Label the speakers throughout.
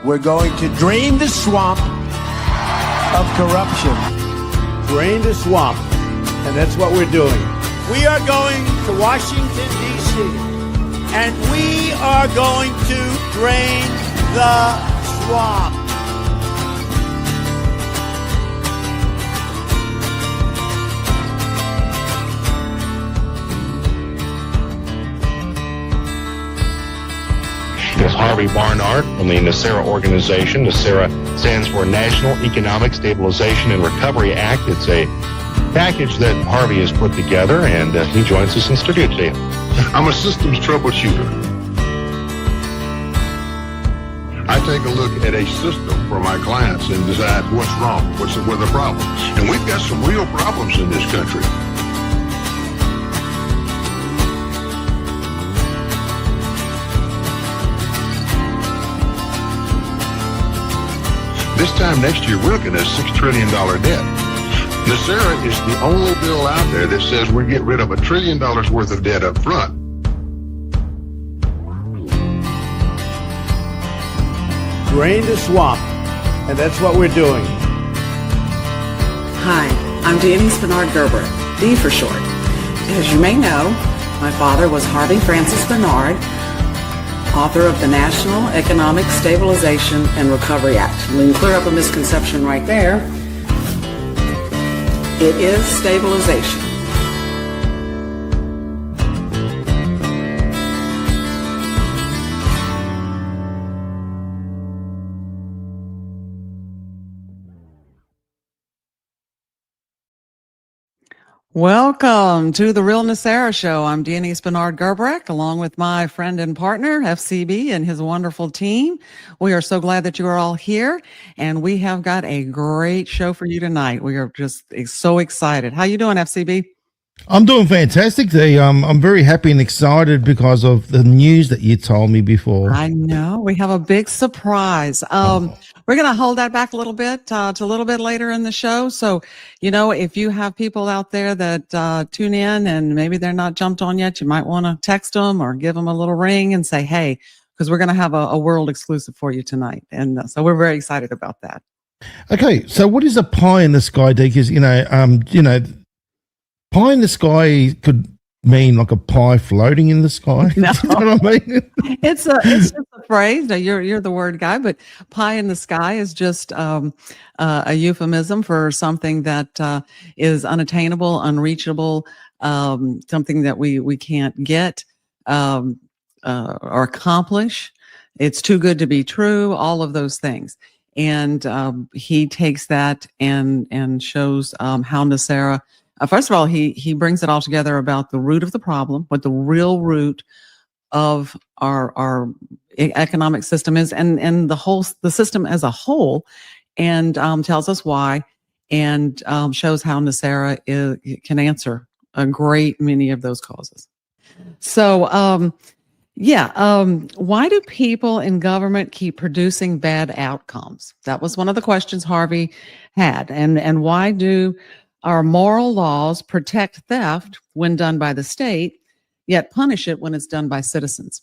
Speaker 1: We're going to drain the swamp of corruption. Drain the swamp. And that's what we're doing. We are going to Washington, D.C., and we are going to drain the swamp.
Speaker 2: This is Harvey Barnard from the NESARA organization. NESARA stands for National Economic Stabilization and Recovery Act. It's a package that Harvey has put together, and he joins us in studio today.
Speaker 3: I'm a systems troubleshooter. I take a look at a system for my clients and decide what's wrong, what's the problem. And we've got some real problems in this country. This time next year, we're looking at a $6 trillion debt. NESARA is the only bill out there that says we get rid of $1 trillion worth of debt up front.
Speaker 1: Drain the swamp, and that's what we're doing.
Speaker 4: Hi, I'm Danny Spinard Gerber, Dee for short. As you may know, my father was Harvey Francis Bernard, author of the National Economic Stabilization and Recovery Act. We can clear up a misconception right there. It is stabilization.
Speaker 5: Welcome to the Real NESARA Show. I'm Denise Bernard Gerbrek, along with my friend and partner, FCB, and his wonderful team. We are so glad that you are all here, and we have got a great show for you tonight. We are just so excited. How you doing, FCB?
Speaker 6: I'm doing fantastic today. I'm very happy and excited because of the news that you told me before.
Speaker 5: I know. We have a big surprise. We're going to hold that back a little bit to a little bit later in the show. So, you know, if you have people out there that tune in and maybe they're not jumped on yet, you might want to text them or give them a little ring and say, hey, because we're going to have a world exclusive for you tonight. And so we're very excited about that.
Speaker 6: Okay. So what is a pie in the sky, Dee? Because, pie in the sky could mean like a pie floating in the sky.
Speaker 5: No.
Speaker 6: You know what I mean?
Speaker 5: It's just a phrase. No, you're the word guy, but pie in the sky is just a euphemism for something that is unattainable, unreachable, something that we can't get or accomplish. It's too good to be true. All of those things, and he takes that and shows how NESARA. First of all, he brings it all together about the root of the problem, what the real root of our economic system is, and the system as a whole, and tells us why, and shows how NESARA can answer a great many of those causes. So, why do people in government keep producing bad outcomes? That was one of the questions Harvey had, and why do our moral laws protect theft when done by the state, yet punish it when it's done by citizens?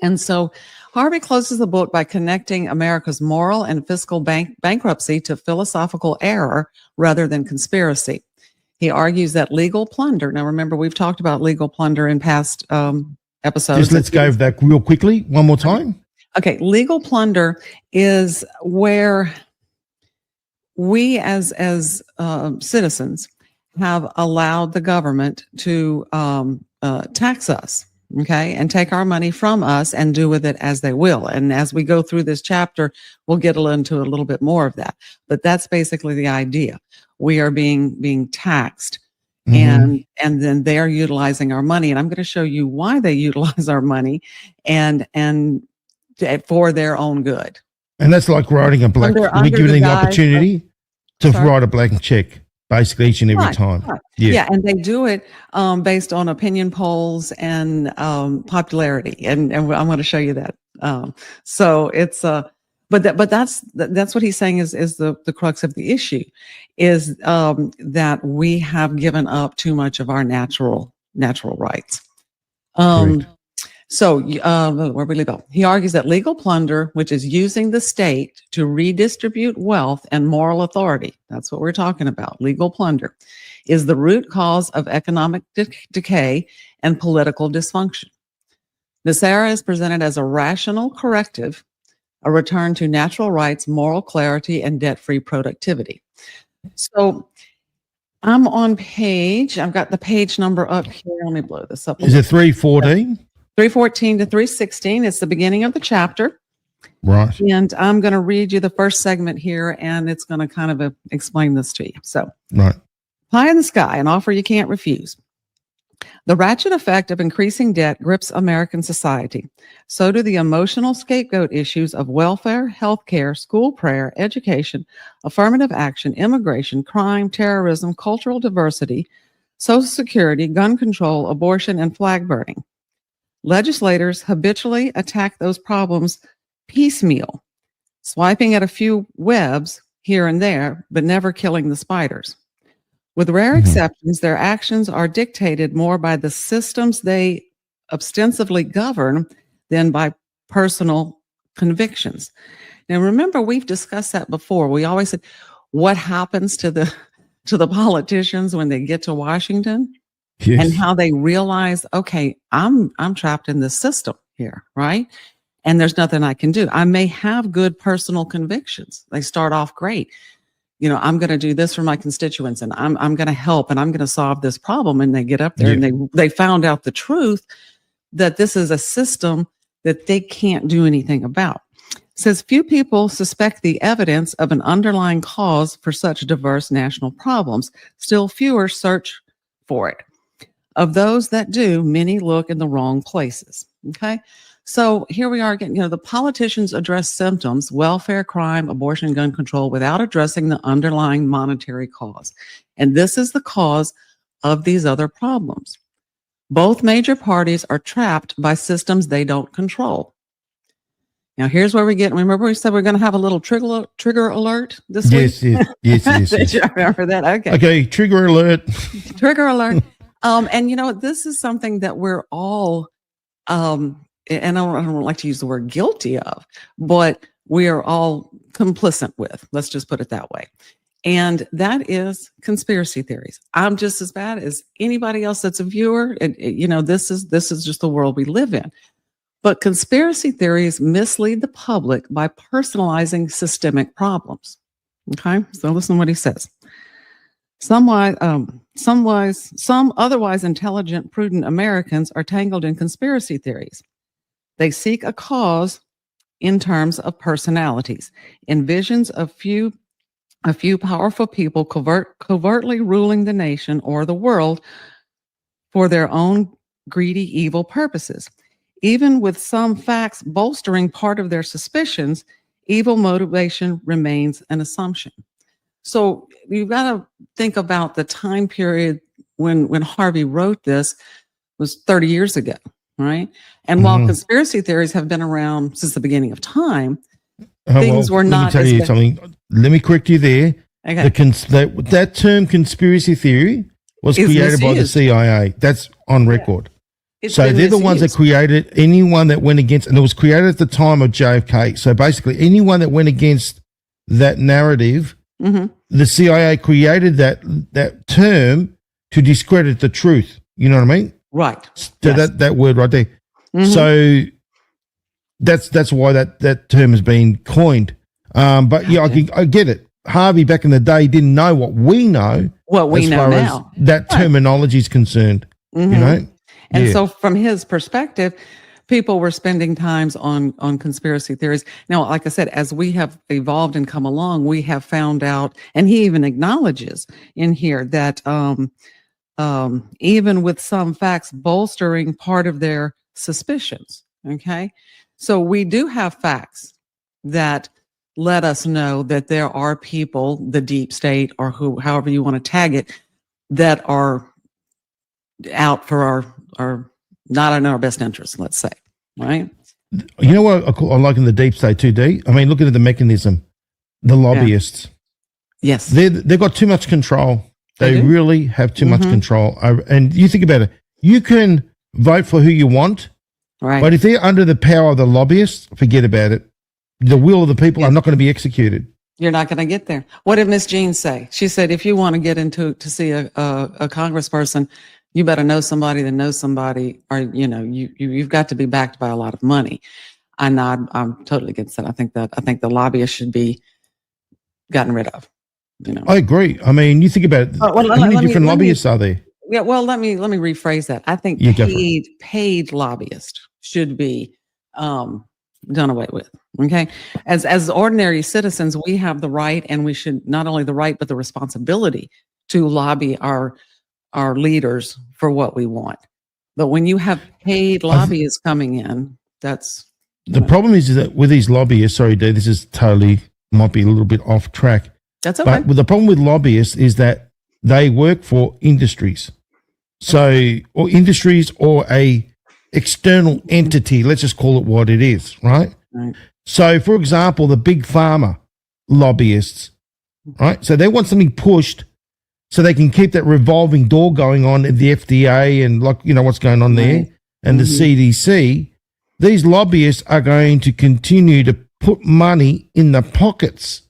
Speaker 5: And so Harvey closes the book by connecting America's moral and fiscal bankruptcy to philosophical error rather than conspiracy. He argues that legal plunder, now remember, we've talked about legal plunder in past episodes.
Speaker 6: Just let's go over that real quickly one more time.
Speaker 5: Okay, legal plunder is where we as citizens have allowed the government to tax us, okay, and take our money from us and do with it as they will. And as we go through this chapter, we'll get into a little bit more of that. But that's basically the idea. We are being taxed, and then they're utilizing our money. And I'm going to show you why they utilize our money and for their own good.
Speaker 6: And that's like writing a blank. We're given the opportunity to write a blank check, basically each and every time.
Speaker 5: Right. Yeah, and they do it based on opinion polls and popularity, and I'm going to show you that. So it's but that's what he's saying is the crux of the issue, is that we have given up too much of our natural rights. So where we leave off, he argues that legal plunder, which is using the state to redistribute wealth and moral authority, that's what we're talking about, legal plunder, is the root cause of economic decay and political dysfunction. NESARA is presented as a rational corrective, a return to natural rights, moral clarity, and debt-free productivity. So I'm on I've got the page number up here. Let me blow this up.
Speaker 6: Is it 314?
Speaker 5: 314 to 316. It's the beginning of the chapter.
Speaker 6: Right.
Speaker 5: And I'm going to read you the first segment here, and it's going to kind of explain this to you. So,
Speaker 6: right.
Speaker 5: Pie in the sky, an offer you can't refuse. The ratchet effect of increasing debt grips American society. So do the emotional scapegoat issues of welfare, healthcare, school prayer, education, affirmative action, immigration, crime, terrorism, cultural diversity, Social Security, gun control, abortion, and flag burning. Legislators habitually attack those problems piecemeal, swiping at a few webs here and there, but never killing the spiders. With rare exceptions, their actions are dictated more by the systems they ostensibly govern than by personal convictions. Now, remember, we've discussed that before. We always said, what happens to the politicians when they get to Washington? Yes. And how they realize, okay, I'm trapped in this system here, right? And there's nothing I can do. I may have good personal convictions. They start off great. You know, I'm going to do this for my constituents, and I'm going to help, and I'm going to solve this problem. And they get up there and they found out the truth that this is a system that they can't do anything about. It says few people suspect the evidence of an underlying cause for such diverse national problems. Still fewer search for it. Of those that do, many look in the wrong places. Okay. So here we are again, the politicians address symptoms, welfare, crime, abortion, gun control, without addressing the underlying monetary cause. And this is the cause of these other problems. Both major parties are trapped by systems they don't control. Now, here's where we get, remember we said we're going to have a little trigger alert this week?
Speaker 6: Yes.
Speaker 5: Did you remember that?
Speaker 6: Okay, trigger alert.
Speaker 5: Trigger alert. And this is something that we're all, and I don't like to use the word guilty of, but we are all complicit with. Let's just put it that way. And that is conspiracy theories. I'm just as bad as anybody else that's a viewer. This is just the world we live in. But conspiracy theories mislead the public by personalizing systemic problems. Okay, so listen to what he says. Some otherwise intelligent, prudent Americans are tangled in conspiracy theories. They seek a cause in terms of personalities, in visions of a few powerful people covertly ruling the nation or the world for their own greedy, evil purposes. Even with some facts bolstering part of their suspicions, evil motivation remains an assumption. So you've got to think about the time period when Harvey wrote this was 30 years ago, right? And while conspiracy theories have been around since the beginning of time, things were not.
Speaker 6: Let me tell you something. Let me correct you there.
Speaker 5: Okay.
Speaker 6: That term conspiracy theory was created by the CIA. That's on record. So they're the ones that created anyone that went against, and it was created at the time of JFK. So basically anyone that went against that narrative, the CIA created that term to discredit the truth. You know what I mean?
Speaker 5: Right.
Speaker 6: So that word right there. So that's why that term has been coined. But I get it. Harvey back in the day didn't know what we know.
Speaker 5: What we know now.
Speaker 6: That terminology is concerned. You know?
Speaker 5: And so from his perspective, people were spending times on conspiracy theories. Now, like I said, as we have evolved and come along, we have found out, and he even acknowledges in here that even with some facts bolstering part of their suspicions, okay? So we do have facts that let us know that there are people, the deep state or however you want to tag it, that are out for our not in our best interest, let's say, right?
Speaker 6: You know what I like in the deep state too, D? I mean, look at the mechanism. The lobbyists.
Speaker 5: Yes.
Speaker 6: They've got too much control. They really have too much control. And you think about it. You can vote for who you want,
Speaker 5: Right.
Speaker 6: But if they're under the power of the lobbyists, forget about it. The will of the people are not going to be executed.
Speaker 5: You're not going to get there. What did Miss Jean say? She said, if you want to get into to see a congressperson, you better know somebody that knows somebody, or you've got to be backed by a lot of money. And I'm totally against that. I think the lobbyists should be gotten rid of.
Speaker 6: I agree. I mean, you think about it. How many different lobbyists are there?
Speaker 5: Yeah. Well, let me rephrase that. I think paid lobbyists should be done away with. Okay. As ordinary citizens, we have the right, and we should not only the right, but the responsibility to lobby our leaders for what we want. But when you have paid lobbyists coming in, that's
Speaker 6: the problem is that with these lobbyists, sorry, Dave, this is totally might be a little bit off track.
Speaker 5: That's okay.
Speaker 6: But the problem with lobbyists is that they work for industries. So, or industries or a external entity, let's just call it what it is, right?
Speaker 5: Right.
Speaker 6: So, for example, the big pharma lobbyists, right? So they want something pushed so they can keep that revolving door going on at the FDA and what's going on there and the CDC. These lobbyists are going to continue to put money in the pockets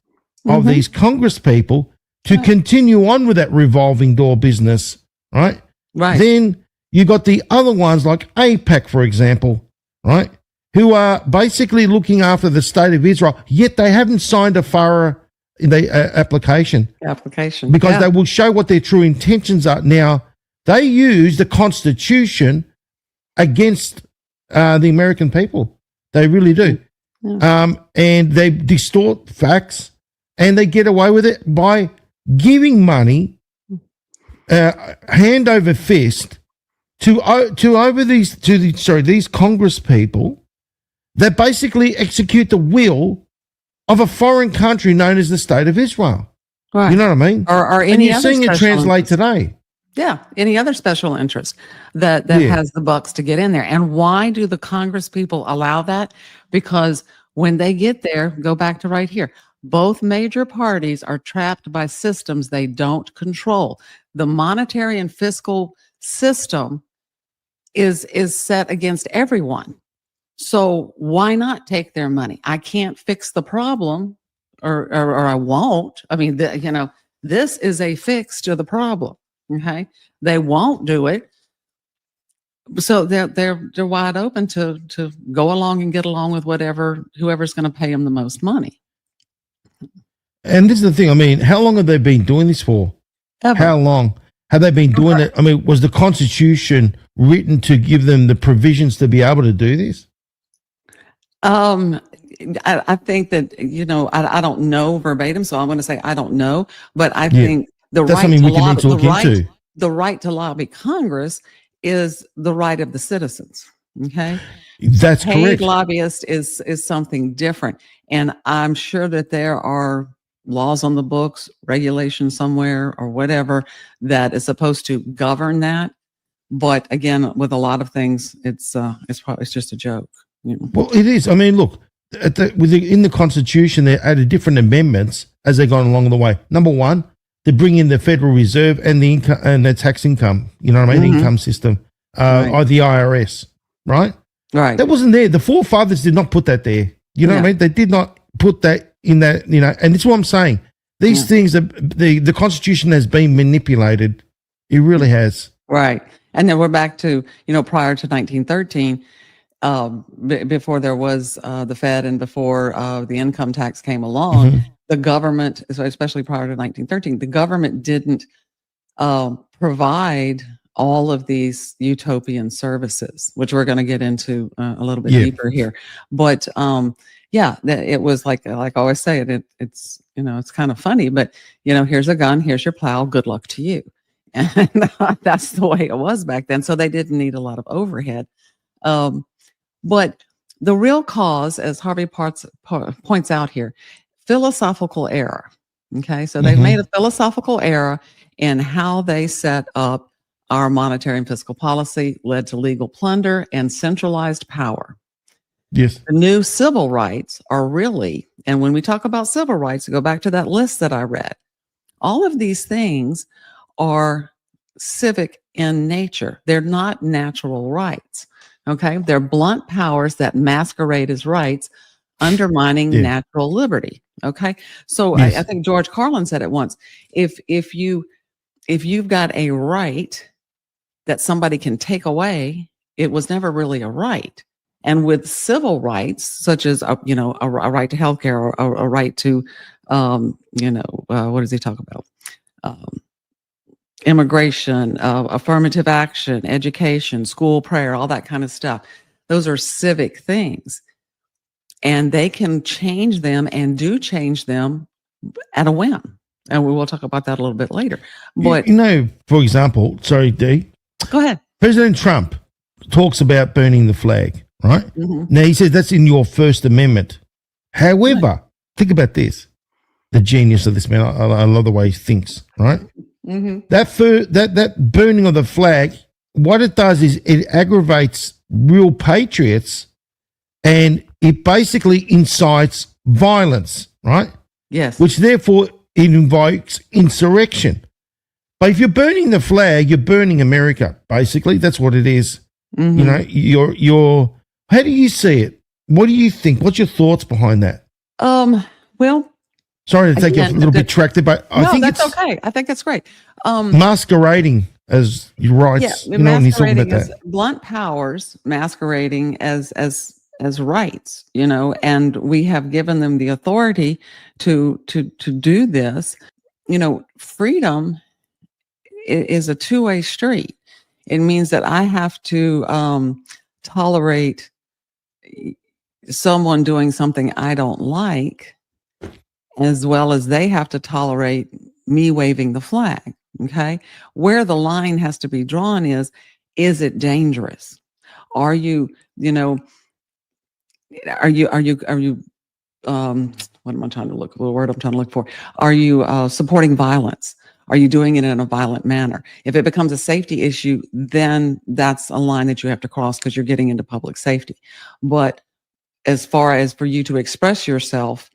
Speaker 6: of these Congress people to continue on with that revolving door business, right?
Speaker 5: Right.
Speaker 6: Then you got the other ones like AIPAC, for example, right, who are basically looking after the state of Israel, yet they haven't signed a FARA application because they will show what their true intentions are. Now, they use the Constitution against the American people. They really do. Yeah. And they distort facts, and they get away with it by giving money hand over fist to these Congress people that basically execute the will of a foreign country known as the State of Israel. Right. You know what I mean?
Speaker 5: Or any
Speaker 6: and you're
Speaker 5: other
Speaker 6: seeing it translate today.
Speaker 5: Yeah, any other special interest that has the bucks to get in there. And why do the Congress people allow that? Because when they get there, go back to right here, both major parties are trapped by systems they don't control. The monetary and fiscal system is set against everyone. So why not take their money? I can't fix the problem, or I won't. I mean, this is a fix to the problem. Okay, they won't do it. So they're wide open to go along and get along with whoever's going to pay them the most money.
Speaker 6: And this is the thing. I mean, how long have they been doing this for?
Speaker 5: Ever.
Speaker 6: How long have they been doing it? I mean, was the Constitution written to give them the provisions to be able to do this?
Speaker 5: I think that, I don't know verbatim, so I'm going to say I don't know, but I think the right to lobby Congress is the right of the citizens. Okay.
Speaker 6: That's correct.
Speaker 5: Paid lobbyist is something different. And I'm sure that there are laws on the books, regulations somewhere or whatever that is supposed to govern that. But again, with a lot of things, it's just a joke.
Speaker 6: Well, it is. I mean, look, in the Constitution, they added different amendments as they've gone along the way. Number one, they bring in the Federal Reserve and the income and the tax income. You know what I mean? The income system, or the IRS, right?
Speaker 5: Right.
Speaker 6: That wasn't there. The forefathers did not put that there. You know what I mean? They did not put that in that. And it's what I'm saying. These things, the Constitution has been manipulated. It really has.
Speaker 5: Right. And then we're back to prior to 1913. Before there was the Fed and before the income tax came along, the government, especially prior to 1913, the government didn't provide all of these utopian services, which we're going to get into a little bit deeper here. But it was like I always say, it's it's kind of funny, but here's a gun, here's your plow, good luck to you. And that's the way it was back then. So they didn't need a lot of overhead. But the real cause, as Harvey points out here, philosophical error. Okay, so they've made a philosophical error in how they set up our monetary and fiscal policy, led to legal plunder and centralized power.
Speaker 6: Yes.
Speaker 5: The new civil rights are really, and when we talk about civil rights, go back to that list that I read. All of these things are civic in nature. They're not natural rights. Okay. They're blunt powers that masquerade as rights, undermining natural liberty. Okay. So
Speaker 6: Yes.
Speaker 5: I think George Carlin said it once. If you've got a right that somebody can take away, it was never really a right. And with civil rights, such as a right to healthcare, or a right to, what does he talk about? Immigration, affirmative action, education, school prayer, all that kind of stuff. Those are civic things, and they can change them and do change them at a whim. And we will talk about that a little bit later. But
Speaker 6: for example, sorry, Dee.
Speaker 5: Go ahead.
Speaker 6: President Trump talks about burning the flag, right?
Speaker 5: Mm-hmm.
Speaker 6: Now, he says that's in your First Amendment. However, think about this. The genius of this man, I love the way he thinks, right?
Speaker 5: Mm-hmm.
Speaker 6: That burning of the flag, what it does is it aggravates real patriots, and it basically incites violence, right?
Speaker 5: Yes.
Speaker 6: Which therefore it invokes insurrection. But if you're burning the flag, you're burning America. Basically, that's what it is.
Speaker 5: Mm-hmm.
Speaker 6: You're. How do you see it? What do you think? What's your thoughts behind that?
Speaker 5: Well,
Speaker 6: sorry to take you a little bit tracted, but I think
Speaker 5: that's
Speaker 6: it's
Speaker 5: okay. I think that's great.
Speaker 6: masquerading as your rights.
Speaker 5: Yeah,
Speaker 6: When you talk about
Speaker 5: masquerading as
Speaker 6: that,
Speaker 5: blunt powers masquerading as rights, and we have given them the authority to do this. Freedom is a two-way street. It means that I have to tolerate someone doing something I don't like, as well as they have to tolerate me waving the flag. Okay. Where the line has to be drawn is it dangerous? Are you, what am I trying to look, the word I'm trying to look for? Are you supporting violence? Are you doing it in a violent manner? If it becomes a safety issue, then that's a line that you have to cross, because you're getting into public safety. But as far as for you to express yourself,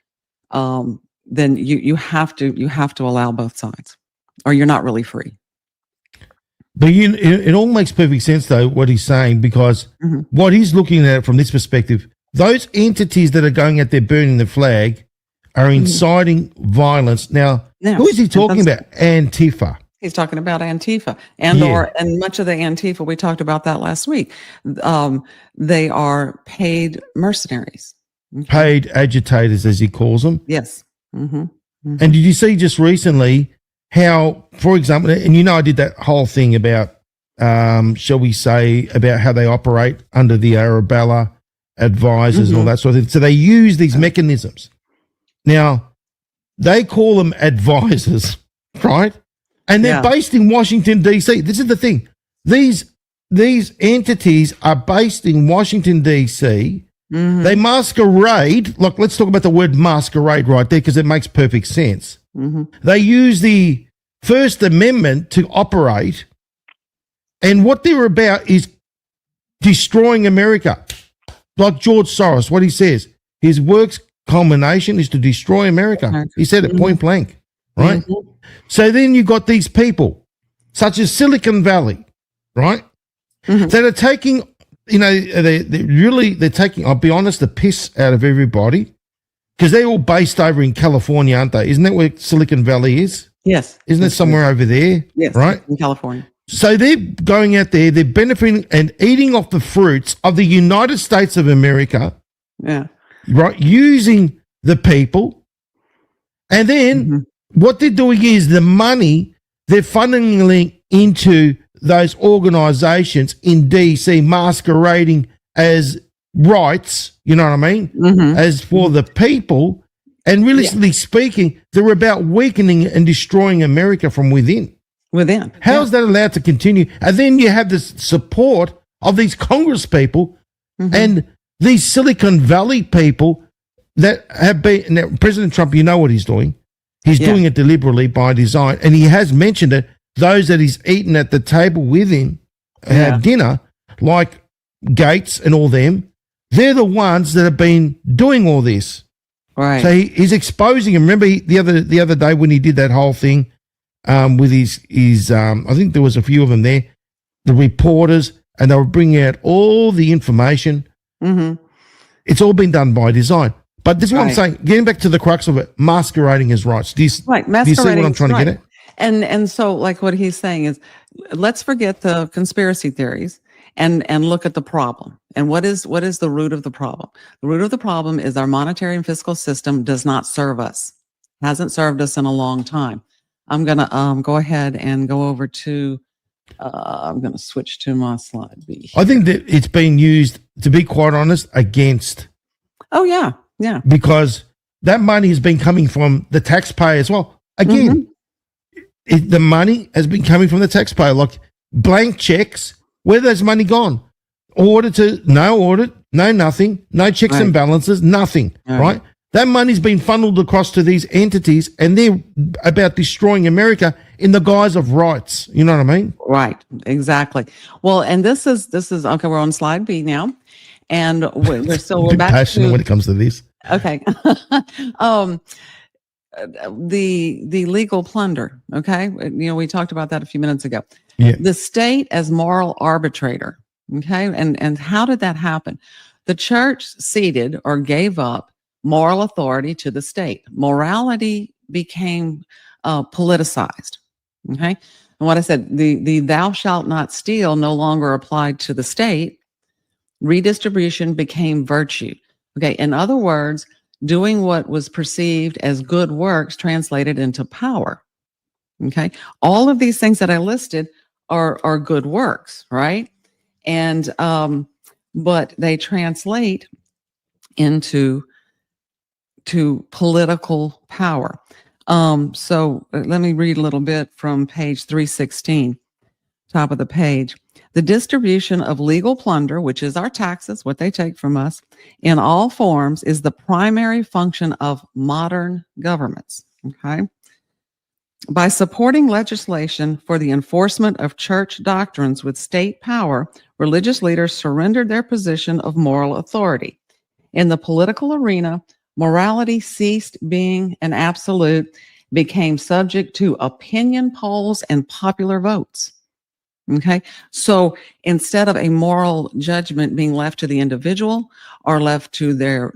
Speaker 5: then you have to allow both sides, or you're not really free.
Speaker 6: but it all makes perfect sense though what he's saying, because what he's looking at from this perspective, those entities that are going out there burning the flag are inciting violence. Now, who is he talking about? Antifa.
Speaker 5: He's talking about Antifa, and much of the Antifa, we talked about that last week. They are paid mercenaries,
Speaker 6: Paid agitators, as he calls them.
Speaker 5: Yes. Mm-hmm. Mm-hmm.
Speaker 6: And did you see just recently how, for example, and I did that whole thing about, shall we say, about how they operate under the Arabella advisors and all that sort of thing. So they use these mechanisms. Now, they call them advisors, right? And they're based in Washington, D.C. This is the thing. These entities are based in Washington, D.C. Mm-hmm. They masquerade. Look, let's talk about the word masquerade right there, because it makes perfect sense. Mm-hmm. They use the First Amendment to operate, and what they're about is destroying America. Like George Soros, what he says, his work's culmination is to destroy America. He said it point blank, right? Mm-hmm. So then you got these people, such as Silicon Valley, right, that are taking, they're taking, I'll be honest, the piss out of everybody, because they're all based over in California, aren't they? Isn't that where Silicon Valley is?
Speaker 5: Yes.
Speaker 6: Isn't it somewhere over there?
Speaker 5: Yes,
Speaker 6: right?
Speaker 5: in California.
Speaker 6: So they're going out there, they're benefiting and eating off the fruits of the United States of America.
Speaker 5: Yeah.
Speaker 6: Right, using the people. And then what they're doing is the money they're funneling into those organizations in DC, masquerading as rights, you know what I mean, as for the people. And realistically speaking, they're about weakening and destroying America from within. How is that allowed to continue? And then you have the support of these Congress people and these Silicon Valley people that have been. Now, President Trump, you know what he's doing. He's doing it deliberately by design. And he has mentioned it. Those that he's eaten at the table with him have dinner, like Gates and all them, they're the ones that have been doing all this.
Speaker 5: Right.
Speaker 6: So he's exposing him. Remember the other day when he did that whole thing with his I think there was a few of them there, the reporters, and they were bringing out all the information.
Speaker 5: Mm-hmm.
Speaker 6: It's all been done by design. But this is what I'm saying. Getting back to the crux of it, masquerading as rights. Do you see what I'm trying to get at?
Speaker 5: And so, like what he's saying is, let's forget the conspiracy theories and look at the problem. And what is the root of the problem? The root of the problem is our monetary and fiscal system does not serve us. Hasn't served us in a long time. I'm gonna go ahead and go over to. I'm gonna switch to my slide B.
Speaker 6: I think that it's been used, to be quite honest, against.
Speaker 5: Oh yeah. Yeah.
Speaker 6: Because that money has been coming from the taxpayer as well. Again, the money has been coming from the taxpayer. Like blank checks, where has money gone? No audit, no nothing, no checks and balances, nothing, right? That money's been funneled across to these entities, and they're about destroying America in the guise of rights. You know what I mean?
Speaker 5: Right. Exactly. Well, and this is okay. We're on slide B now, and we're back
Speaker 6: passionate when it comes to this.
Speaker 5: Okay. The legal plunder. Okay. We talked about that a few minutes ago.
Speaker 6: Yeah.
Speaker 5: The state as moral arbitrator. Okay. And how did that happen? The church ceded or gave up moral authority to the state. Morality became politicized. Okay. And what I said, the thou shalt not steal no longer applied to the state. Redistribution became virtue. Okay. In other words, doing what was perceived as good works translated into power. Okay. All of these things that I listed are good works, right? And, but they translate into political power. So let me read a little bit from page 316, top of the page. The distribution of legal plunder, which is our taxes, what they take from us, in all forms is the primary function of modern governments. Okay. By supporting legislation for the enforcement of church doctrines with state power, religious leaders surrendered their position of moral authority. In the political arena, morality ceased being an absolute, became subject to opinion polls and popular votes. Okay. So instead of a moral judgment being left to the individual or left to their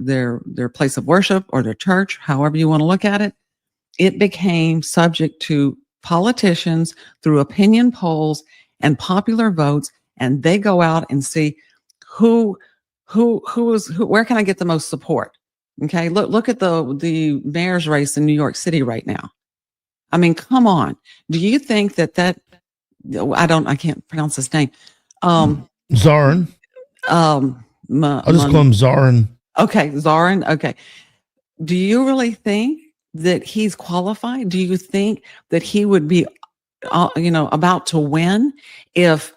Speaker 5: place of worship or their church, however you want to look at it, it became subject to politicians through opinion polls and popular votes. And they go out and see who where can I get the most support? Okay. Look at the mayor's race in New York City right now. I mean, come on. Do you think that I can't pronounce his name.
Speaker 6: Zoran. I'll just call him Zoran.
Speaker 5: Okay, Zoran. Okay. Do you really think that he's qualified? Do you think that he would be, about to win if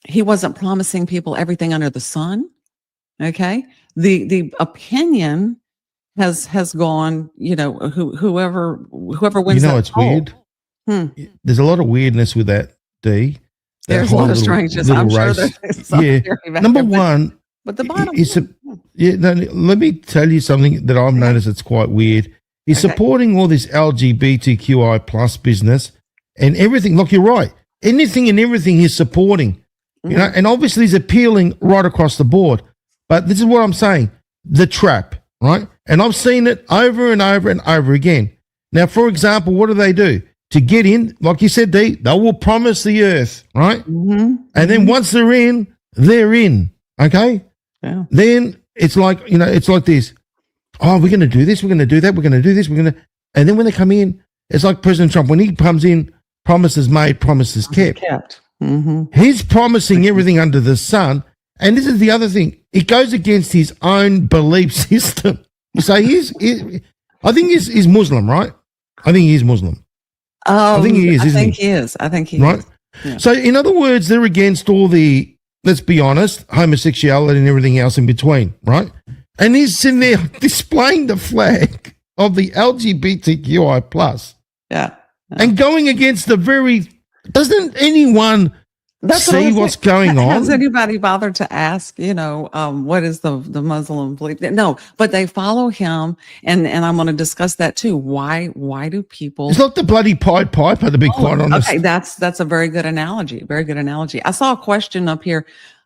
Speaker 5: he wasn't promising people everything under the sun? Okay. The opinion has gone, whoever wins.
Speaker 6: It's weird. There's a lot of weirdness with that, Dee.
Speaker 5: There's a lot of strangeness. I'm sure there's
Speaker 6: Number one,
Speaker 5: but the bottom
Speaker 6: let me tell you something that I've noticed that's quite weird. He's supporting all this LGBTQI plus business and everything. Look, you're right. Anything and everything he's supporting, and obviously he's appealing right across the board. But this is what I'm saying. The trap, right? And I've seen it over and over and over again. Now, for example, what do? To get in, like you said, Dee, they will promise the earth, right? And then once they're in, okay? Yeah. Then it's like, it's like this. Oh, we're going to do this, we're going to do that, we're going to do this, and then when they come in, it's like President Trump. When he comes in, promises made, promises kept. He's promising everything under the sun. And this is the other thing. It goes against his own belief system. So I think he's Muslim, right? I think he's Muslim. I think he is, isn't he?
Speaker 5: I think he
Speaker 6: is.
Speaker 5: Yeah.
Speaker 6: So in other words, they're against all the, let's be honest, homosexuality and everything else in between, right? And he's sitting there displaying the flag of the LGBTQI plus.
Speaker 5: Yeah.
Speaker 6: And going against doesn't anyone
Speaker 5: That's what I
Speaker 6: see
Speaker 5: was
Speaker 6: what's
Speaker 5: saying.
Speaker 6: going
Speaker 5: Has
Speaker 6: on.
Speaker 5: anybody bothered to ask, what is the Muslim belief? No, but they follow him, and I'm going to discuss that too. Why do people?
Speaker 6: It's not the bloody Pied Piper, to be quite honest.
Speaker 5: Okay, that's a very good analogy. Very good analogy. I saw a question up here,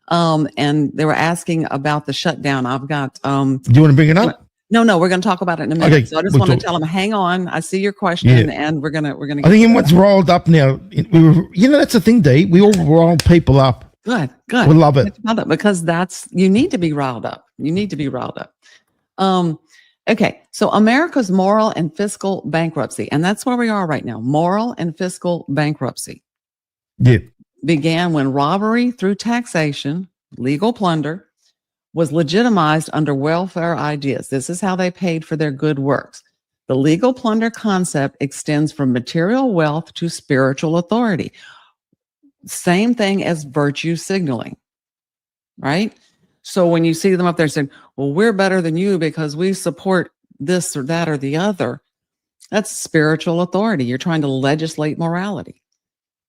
Speaker 5: and they were asking about the shutdown. I've got.
Speaker 6: Do you want to bring it up?
Speaker 5: No, we're going to talk about it in a minute.
Speaker 6: Okay,
Speaker 5: So I just
Speaker 6: we'll
Speaker 5: want to
Speaker 6: talk.
Speaker 5: tell them, hang on. I see your question, and we're gonna.
Speaker 6: I think everyone's rolled up now. That's the thing, Dee. We all roll people up.
Speaker 5: Good.
Speaker 6: We love it.
Speaker 5: Because you need to be riled up. You need to be riled up. Okay, so America's moral and fiscal bankruptcy, and that's where we are right now. Moral and fiscal bankruptcy.
Speaker 6: Yeah.
Speaker 5: Began when robbery through taxation, legal plunder, was legitimized under welfare ideas. This is how they paid for their good works. The legal plunder concept extends from material wealth to spiritual authority. Same thing as virtue signaling, right? So when you see them up there saying, well, we're better than you because we support this or that or the other, that's spiritual authority. You're trying to legislate morality.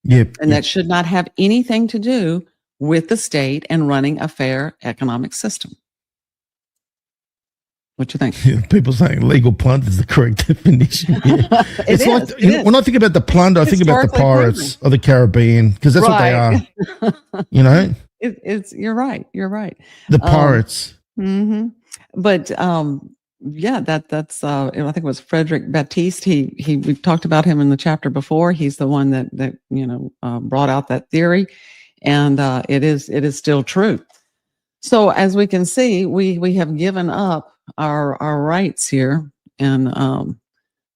Speaker 6: Yep.
Speaker 5: And that should not have anything to do with the state and running a fair economic system. What you think?
Speaker 6: People saying legal plunder is the correct definition. Yeah. It's like when I think about the plunder, I think about the pirates of the Caribbean because that's what they are.
Speaker 5: You're right. You're right.
Speaker 6: The pirates.
Speaker 5: But that's I think it was Frederick Baptiste. We've talked about him in the chapter before. He's the one that brought out that theory, and it is still true. So as we can see, we have given up our rights here, and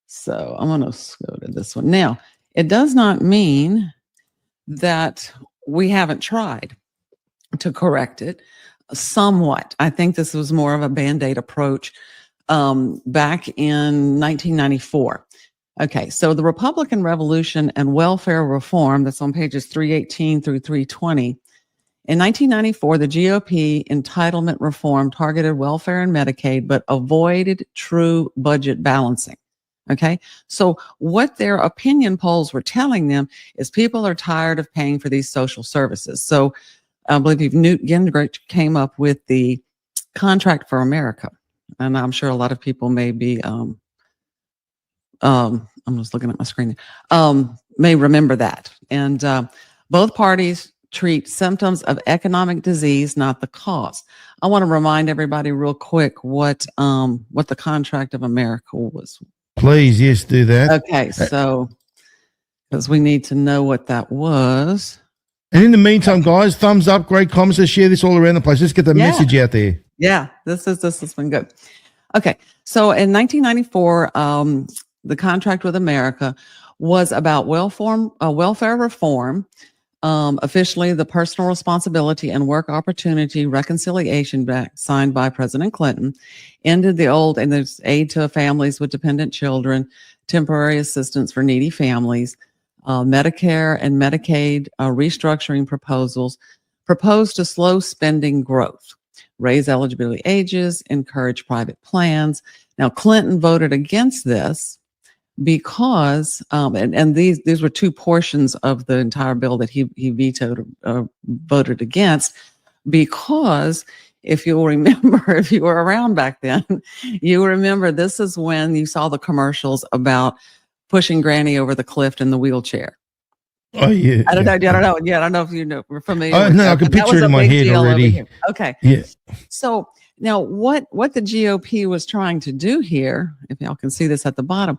Speaker 5: so I'm going to go to this one now. It does not mean that we haven't tried to correct it. Somewhat, I think this was more of a Band-Aid approach back in 1994. Okay, so the Republican Revolution and Welfare Reform, that's on pages 318 through 320. In 1994, the GOP entitlement reform targeted welfare and Medicaid, but avoided true budget balancing. Okay, so what their opinion polls were telling them is people are tired of paying for these social services. So I believe Newt Gingrich came up with the Contract for America. And I'm sure a lot of people may be, I'm just looking at my screen, may remember that. And both parties treat symptoms of economic disease, not the cause. I want to remind everybody real quick what the Contract of America was.
Speaker 6: Please, yes, do that.
Speaker 5: Okay, so because we need to know what that was.
Speaker 6: And in the meantime, guys, thumbs up, great comments, let's share this all around the place. Let's get the message out there.
Speaker 5: Yeah, this has been good. Okay, so in 1994, the Contract with America was about welfare reform. Officially, the Personal Responsibility and Work Opportunity Reconciliation Act signed by President Clinton ended the old, and there's aid to families with dependent children, temporary assistance for needy families, Medicare and Medicaid restructuring proposals proposed to slow spending growth, raise eligibility ages, encourage private plans. Now, Clinton voted against this because, and these were two portions of the entire bill that he vetoed, voted against, because if you'll remember, if you were around back then, you remember this is when you saw the commercials about pushing Granny over the cliff in the wheelchair.
Speaker 6: Oh yeah.
Speaker 5: I don't know if you know, we're familiar.
Speaker 6: Oh no, I can picture it in my head already.
Speaker 5: Okay.
Speaker 6: Yeah.
Speaker 5: So now what the GOP was trying to do here, if y'all can see this at the bottom,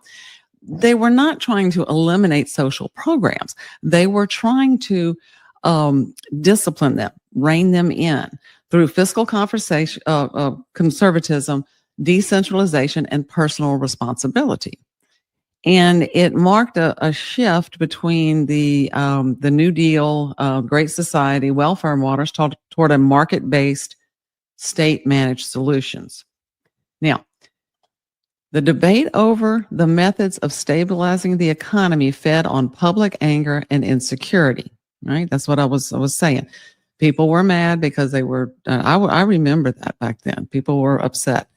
Speaker 5: they were not trying to eliminate social programs. They were trying to discipline them, rein them in through fiscal conservatism, decentralization, and personal responsibility. And it marked a shift between the New Deal, Great Society, welfare models toward a market-based, state-managed solutions. Now, the debate over the methods of stabilizing the economy fed on public anger and insecurity. Right? That's what I was saying. People were mad because they were. I remember that back then. People were upset.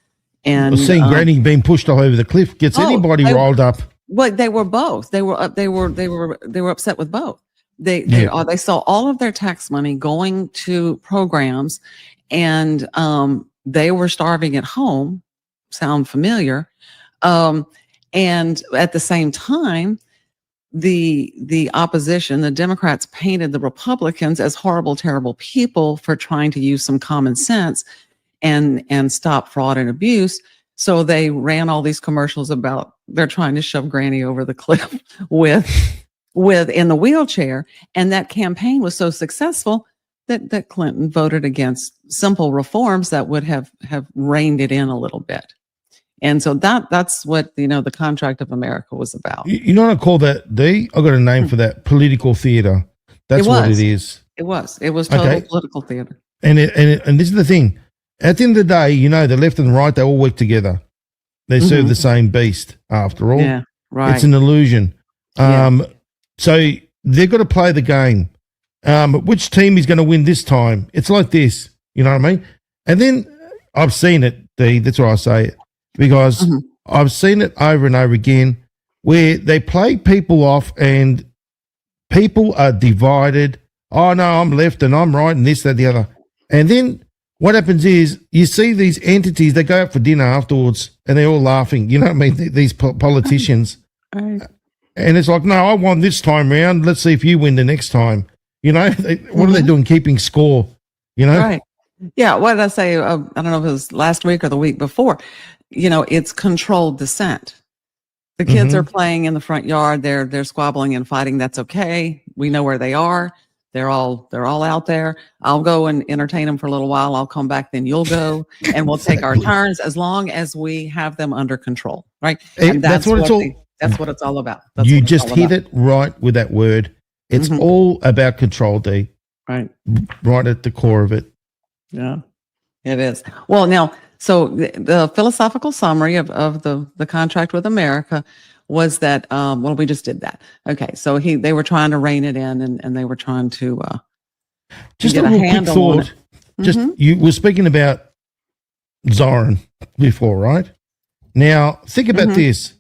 Speaker 5: And
Speaker 6: seeing Granny being pushed all over the cliff gets anybody riled up.
Speaker 5: Well, they were both. They were upset with both. They saw all of their tax money going to programs, and they were starving at home. Sound familiar? And at the same time, the opposition, the Democrats, painted the Republicans as horrible, terrible people for trying to use some common sense and stop fraud and abuse. So they ran all these commercials about they're trying to shove Granny over the cliff with in the wheelchair. And that campaign was so successful that Clinton voted against simple reforms that would have reined it in a little bit. And so that's what, the Contract of America was about.
Speaker 6: You know what I call that, Dee? I got a name for that: political theater. That's what it is.
Speaker 5: It was total political theater. And
Speaker 6: this is the thing. At the end of the day, the left and the right, they all work together. They serve the same beast after all.
Speaker 5: Yeah, right.
Speaker 6: It's an illusion. So they've got to play the game. But which team is going to win this time? It's like this. You know what I mean? And then I've seen it, Dee. That's why I say it. Because I've seen it over and over again where they play people off and people are divided. Oh, no, I'm left and I'm right and this, that, the other. And then what happens is you see these entities, they go out for dinner afterwards and they're all laughing. You know what I mean? These politicians.
Speaker 5: Right.
Speaker 6: And it's like, no, I won this time round. Let's see if you win the next time. What are they doing? Keeping score,
Speaker 5: Right. Yeah. What did I say? I don't know if it was last week or the week before. It's controlled dissent. The kids are playing in the front yard. They're squabbling and fighting. That's okay. We know where they are. They're all out there. I'll go and entertain them for a little while. I'll come back. Then you'll go, and we'll take our turns as long as we have them under control. Right. And that's what it's all. That's what it's all about.
Speaker 6: You just hit it right with that word. It's all about control, Dee.
Speaker 5: Right.
Speaker 6: Right at the core of it.
Speaker 5: Yeah, it is. Well, now, so the philosophical summary of the contract with America was that, we just did that. Okay. So they were trying to rein it in and they were trying to,
Speaker 6: just
Speaker 5: get
Speaker 6: a little quick thought. Just, you were speaking about Zoran before, right? Now, think about this.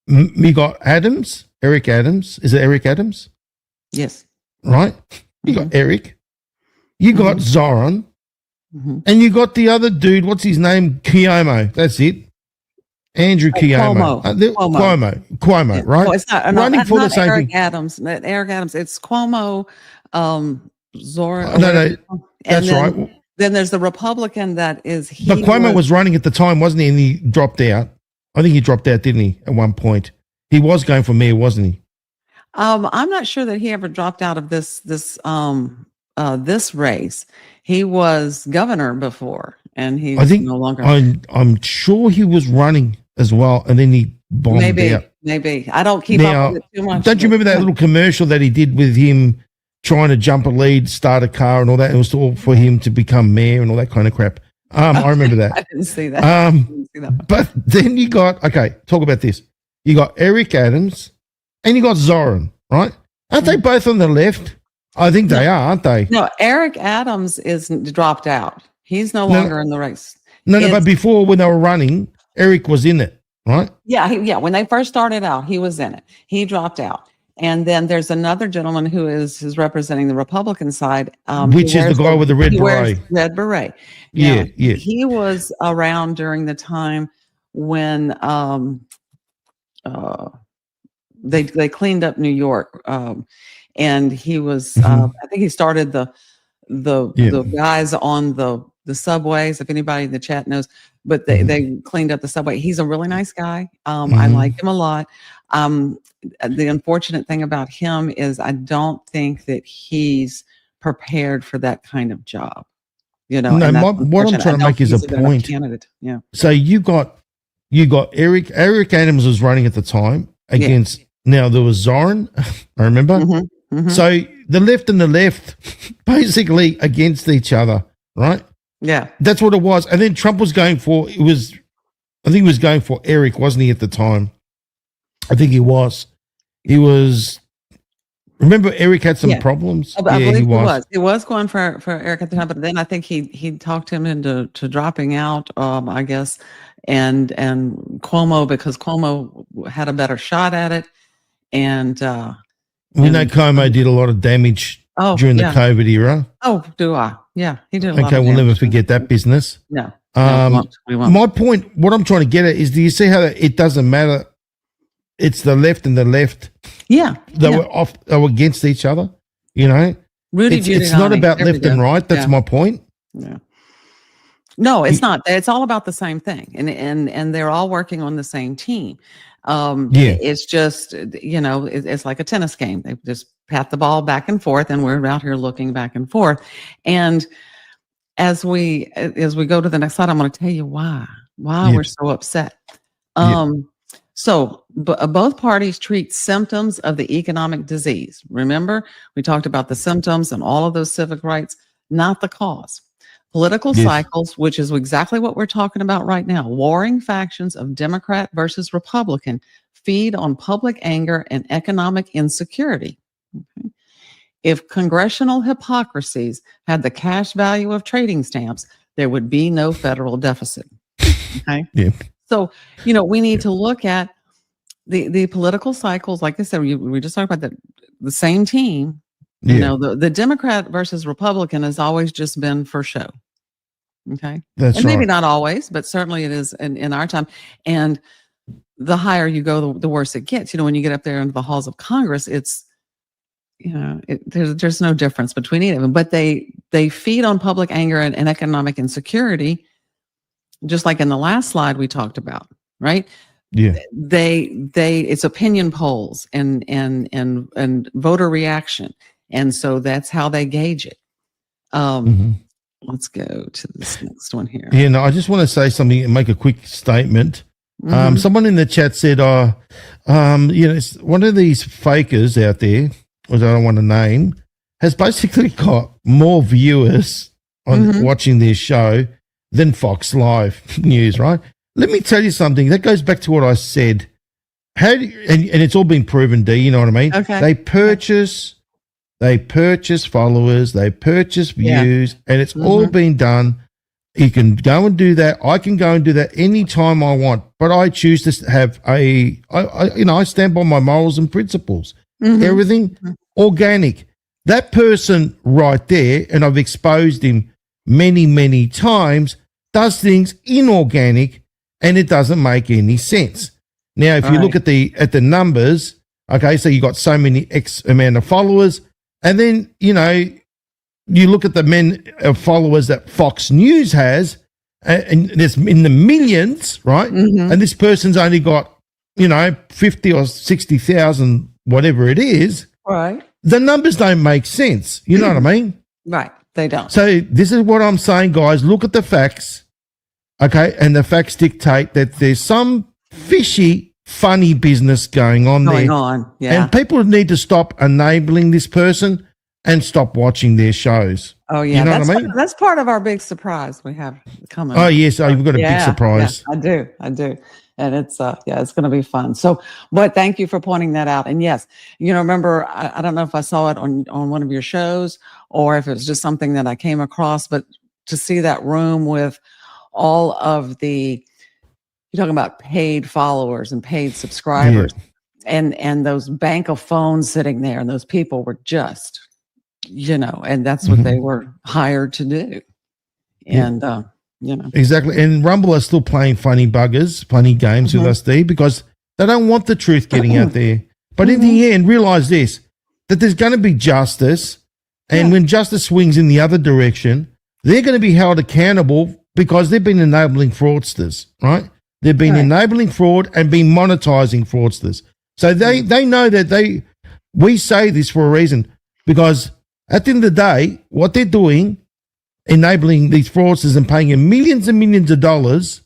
Speaker 6: We got Eric Adams. Is it Eric Adams?
Speaker 5: Yes.
Speaker 6: Right? You got Eric. You got Zoran. And you got the other dude, what's his name? Cuomo. That's it. Andrew Cuomo. Cuomo, right?
Speaker 5: No, it's not.
Speaker 6: Running for the same
Speaker 5: Eric
Speaker 6: thing.
Speaker 5: Eric Adams. It's Cuomo, Zoran.
Speaker 6: No, that's right.
Speaker 5: Then there's the Republican that is.
Speaker 6: But Cuomo was running at the time, wasn't he? And he dropped out. I think he dropped out, didn't he? At one point, he was going for mayor, wasn't he?
Speaker 5: I'm not sure that he ever dropped out of this race. He was governor before, and he's no longer.
Speaker 6: I'm sure he was running as well, and then he bombed out.
Speaker 5: Maybe I don't keep up with it too much.
Speaker 6: Don't you remember that little commercial that he did with him trying to jump a lead, start a car, and all that? It was all for him to become mayor and all that kind of crap. I remember that.
Speaker 5: I didn't see that.
Speaker 6: But then you got talk about this. You got Eric Adams, and you got Zoran, right? Aren't they both on the left? I think they are, aren't they?
Speaker 5: No, Eric Adams is dropped out. He's no longer in the race.
Speaker 6: No, but before when they were running, Eric was in it, right?
Speaker 5: Yeah, when they first started out, he was in it. He dropped out. And then there's another gentleman who is representing the Republican side.
Speaker 6: Which is the guy with the red beret.
Speaker 5: Red beret.
Speaker 6: Yeah.
Speaker 5: He was around during the time when they cleaned up New York. And he was, I think he started the guys on the subways, if anybody in the chat knows, but they cleaned up the subway. He's a really nice guy. I like him a lot. The unfortunate thing about him is I don't think that he's prepared for that kind of job.
Speaker 6: What I'm trying to make is a point.
Speaker 5: Candidate. Yeah.
Speaker 6: So you got Eric Adams was running at the time against, now there was Zoran, I remember. So the left and the left basically against each other, right?
Speaker 5: Yeah.
Speaker 6: That's what it was. And then Trump was going for, I think he was going for Eric, wasn't he, at the time? I think he was. Remember Eric had some problems?
Speaker 5: I believe he was. He was going for Eric at the time, but then I think he talked him into dropping out, I guess, and Cuomo, because Cuomo had a better shot at it. And
Speaker 6: We know Como did a lot of damage during the COVID era.
Speaker 5: Oh, do I? Yeah, he did a lot of
Speaker 6: Okay, we'll
Speaker 5: damage.
Speaker 6: never forget that business.
Speaker 5: No, we won't.
Speaker 6: My point, what I'm trying to get at is, do you see how it doesn't matter? It's the left and the left.
Speaker 5: Yeah.
Speaker 6: They were against each other, you know? It's not about left and right. That's my point.
Speaker 5: Yeah. No, it's not. It's all about the same thing. And they're all working on the same team. It's just, it's like a tennis game. They just pat the ball back and forth, and we're out here looking back and forth. And as we go to the next slide, I'm going to tell you why we're so upset. So both parties treat symptoms of the economic disease. Remember, we talked about the symptoms and all of those civic rights, not the cause. Political cycles, which is exactly what we're talking about right now, warring factions of Democrat versus Republican, feed on public anger and economic insecurity. Okay. If congressional hypocrisies had the cash value of trading stamps, there would be no federal deficit. Okay. So, we need to look at the political cycles. Like I said, we just talked about the same team. The Democrat versus Republican has always just been for show. Okay.
Speaker 6: That's
Speaker 5: maybe not always, but certainly it is in our time. And the higher you go, the worse it gets. When you get up there into the halls of Congress, it's, there's no difference between either of them, but they feed on public anger and economic insecurity, just like in the last slide we talked about, right?
Speaker 6: Yeah.
Speaker 5: It's opinion polls and voter reaction. And so that's how they gauge it. Let's go to this next one here.
Speaker 6: Yeah, no, I just want to say something and make a quick statement. Someone in the chat said, it's one of these fakers out there, which I don't want to name, has basically got more viewers on watching their show than Fox Live News, right? Let me tell you something. That goes back to what I said. And it's all been proven, D, you know what I mean?
Speaker 5: Okay.
Speaker 6: They purchase followers, they purchase views, and it's all been done. You can go and do that. I can go and do that anytime I want, but I choose to have I stand by my morals and principles. Everything organic. That person right there, and I've exposed him many, many times, does things inorganic, and it doesn't make any sense. Now, if you look at the numbers, okay, so you got so many X amount of followers, and then you look at the men of followers that Fox News has, and there's in the millions, right? And this person's only got 50 or 60,000, whatever it is.
Speaker 5: Right.
Speaker 6: The numbers don't make sense. You know what I mean?
Speaker 5: Right. They don't.
Speaker 6: So this is what I'm saying, guys. Look at the facts, okay? And the facts dictate that there's some fishy, funny business going on.
Speaker 5: Yeah.
Speaker 6: And people need to stop enabling this person and stop watching their shows.
Speaker 5: Oh, yeah.
Speaker 6: You know what I mean?
Speaker 5: That's part of our big surprise we have coming.
Speaker 6: Oh, yes. You've got a big surprise.
Speaker 5: Yeah, I do. And it's it's going to be fun. So, but thank you for pointing that out. And yes, remember, I don't know if I saw it on one of your shows or if it was just something that I came across, but to see that room with all of you're talking about paid followers and paid subscribers and those bank of phones sitting there, and those people were just, and that's what they were hired to do. And,
Speaker 6: Exactly. And Rumble are still playing funny games with us, D, because they don't want the truth getting out there. But in the end, realize this, that there's going to be justice. And when justice swings in the other direction, they're going to be held accountable because they've been enabling fraudsters, right? They've been enabling fraud and been monetizing fraudsters. So they know that we say this for a reason, because at the end of the day, what they're doing, enabling these fraudsters and paying them millions and millions of dollars,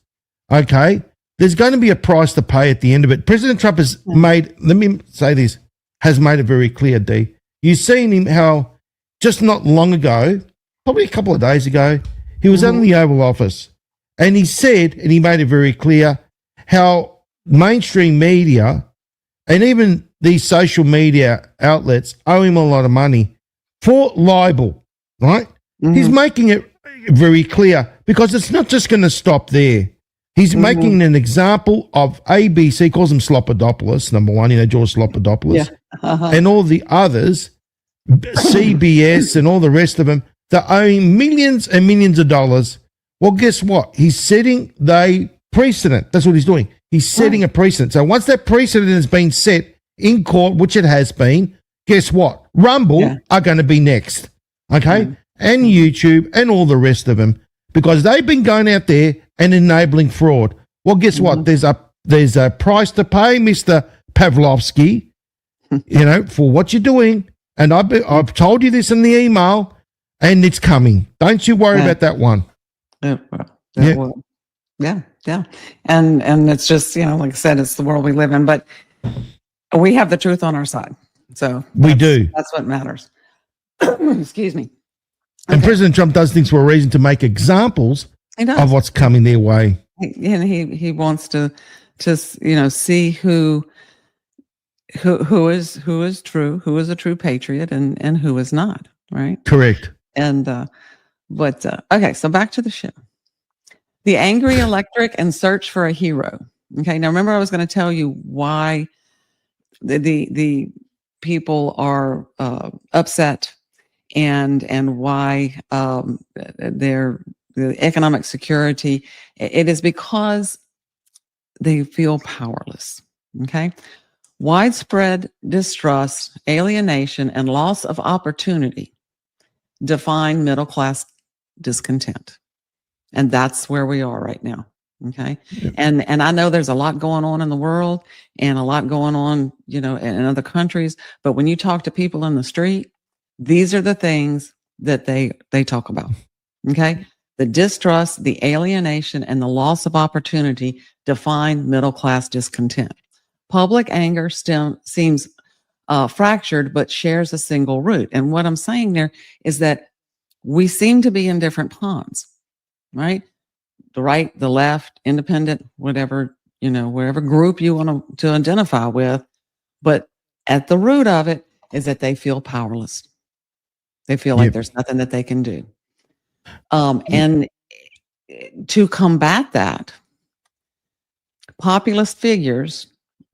Speaker 6: okay, there's going to be a price to pay at the end of it. President Trump has made it very clear, D. You've seen him how just not long ago, probably a couple of days ago, he was in the Oval Office and he said, and he made it very clear, how mainstream media and even these social media outlets owe him a lot of money for libel, right? He's making it very clear because it's not just going to stop there. He's making an example of ABC, calls him Slopodopoulos, number one, George Slopodopoulos, and all the others, CBS and all the rest of them, they're owing millions and millions of dollars. Well, guess what? He's setting the precedent. That's what he's doing. He's setting a precedent. So once that precedent has been set in court, which it has been, guess what? Rumble are going to be next, okay? And YouTube and all the rest of them, because they've been going out there and enabling fraud. Well, guess what? There's a price to pay, Mr. Pavlovsky, for what you're doing. And I've told you this in the email, and it's coming. Don't you worry about that one.
Speaker 5: Yeah. And it's just, like I said, it's the world we live in, but we have the truth on our side. So
Speaker 6: we do.
Speaker 5: That's what matters. Excuse me.
Speaker 6: And President Trump does things for a reason, to make examples of what's coming their way.
Speaker 5: And he wants to see who is true, who is a true patriot, and who is not, right?
Speaker 6: Correct.
Speaker 5: And okay, so back to the show. The angry electric and search for a hero. Okay, now remember I was going to tell you why the people are upset and why the economic security. It is because they feel powerless. Okay, widespread distrust, alienation, and loss of opportunity define middle class discontent. And that's where we are right now. Okay. Yep. And I know there's a lot going on in the world and a lot going on, in other countries. But when you talk to people in the street, these are the things that they talk about. Okay. The distrust, the alienation, and the loss of opportunity define middle class discontent. Public anger seems fractured, but shares a single root. And what I'm saying there is that we seem to be in different ponds. Right? The right, the left, independent, whatever, whatever group you want to identify with. But at the root of it is that they feel powerless. They feel like there's nothing that they can do. And to combat that, populist figures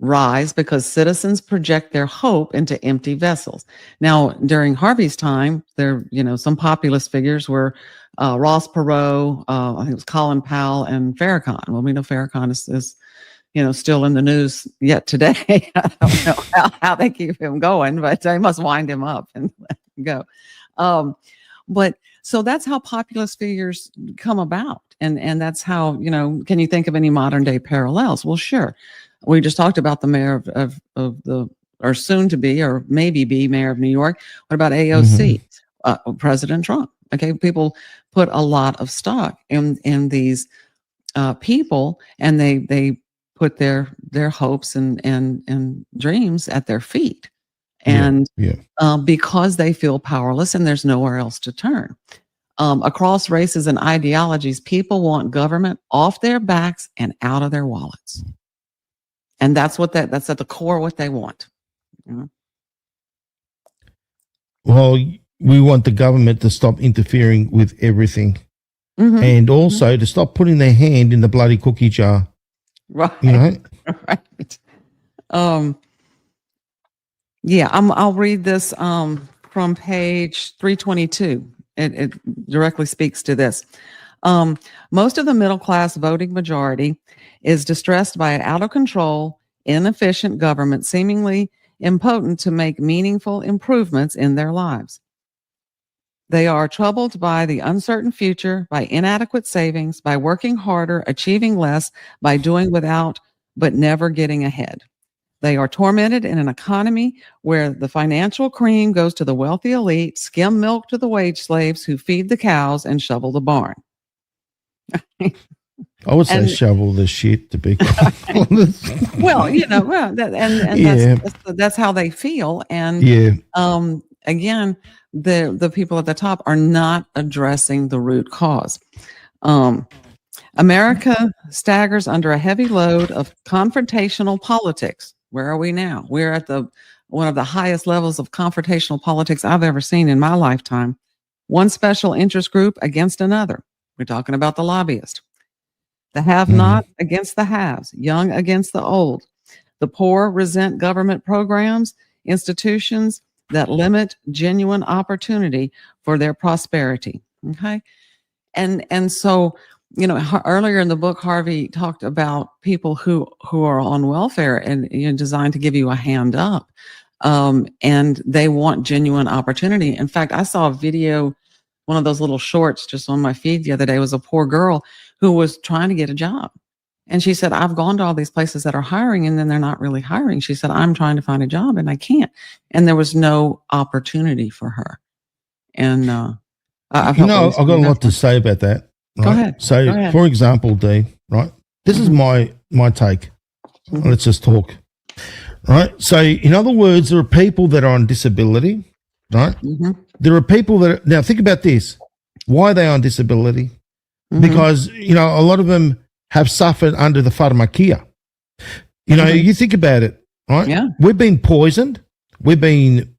Speaker 5: rise because citizens project their hope into empty vessels. Now, during Harvey's time, there, some populist figures were Ross Perot, I think it was Colin Powell, and Farrakhan. Well, we know Farrakhan is still in the news yet today. I don't know how they keep him going, but they must wind him up and let him go. But so that's how populist figures come about. And that's how, can you think of any modern day parallels? Well, sure. We just talked about the mayor of the, or soon to be, or maybe be mayor of New York. What about AOC? President Trump. Okay. People put a lot of stock in these people, and they put their hopes and dreams at their feet. And because they feel powerless and there's nowhere else to turn. Across races and ideologies, people want government off their backs and out of their wallets. And that's at the core what they want.
Speaker 6: Well, we want the government to stop interfering with everything. And also to stop putting their hand in the bloody cookie jar.
Speaker 5: Right. Right. I'll read this from page 322. It directly speaks to this. Most of the middle class voting majority is distressed by an out of control, inefficient government seemingly impotent to make meaningful improvements in their lives. They are troubled by the uncertain future, by inadequate savings, by working harder, achieving less, by doing without, but never getting ahead. They are tormented in an economy where the financial cream goes to the wealthy elite, skim milk to the wage slaves who feed the cows and shovel the barn.
Speaker 6: I would say shovel the shit, to be honest.
Speaker 5: Well, that's how they feel. And again, the people at the top are not addressing the root cause. America staggers under a heavy load of confrontational politics. Where are we now? We're at one of the highest levels of confrontational politics I've ever seen in my lifetime. One special interest group against another. We're talking about the lobbyist. The have-not against the haves, young against the old. The poor resent government programs, institutions that limit genuine opportunity for their prosperity. Okay. And so, earlier in the book, Harvey talked about people who are on welfare and designed to give you a hand up. And they want genuine opportunity. In fact, I saw a video, one of those little shorts just on my feed the other day. Was a poor girl who was trying to get a job. And she said, I've gone to all these places that are hiring and then they're not really hiring. She said, I'm trying to find a job and I can't. And there was no opportunity for her. And I've got a lot
Speaker 6: to say about that. Right?
Speaker 5: Go ahead.
Speaker 6: So,
Speaker 5: Go ahead.
Speaker 6: for example, Dee, right? This is my take. Let's just talk. Right? So, in other words, there are people that are on disability, right? There are people that now think about this. Why are they on disability? Because, a lot of them have suffered under the pharmakia. You think about it, right?
Speaker 5: Yeah.
Speaker 6: We've been poisoned. We've been,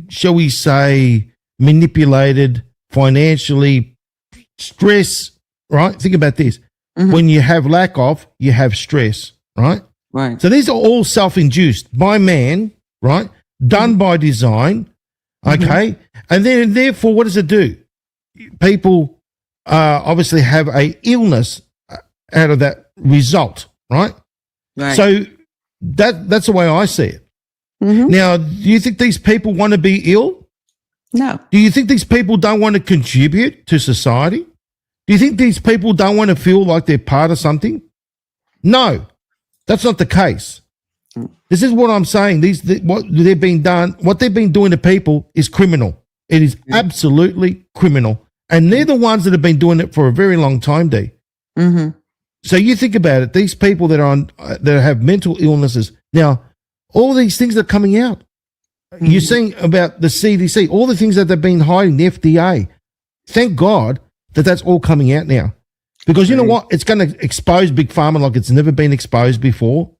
Speaker 6: shall we say, manipulated financially, stress, right? Think about this. When you have lack of, you have stress, right?
Speaker 5: Right.
Speaker 6: So these are all self-induced by man, right? Done by design, okay? And then therefore, what does it do? People obviously have a illness out of that result, right?
Speaker 5: Right.
Speaker 6: So that's the way I see it. Now, do you think these people want to be ill?
Speaker 5: No.
Speaker 6: Do you think these people don't want to contribute to society? Do you think these people don't want to feel like they're part of something? No, that's not the case. This is what I'm saying. What they've been doing to people is criminal. It is absolutely criminal. And they're the ones that have been doing it for a very long time, Dee. So you think about it, these people that have mental illnesses. Now, all these things are coming out. You're saying about the CDC, all the things that they've been hiding, the FDA. Thank God that that's all coming out now. Because you know what? It's going to expose Big Pharma like it's never been exposed before.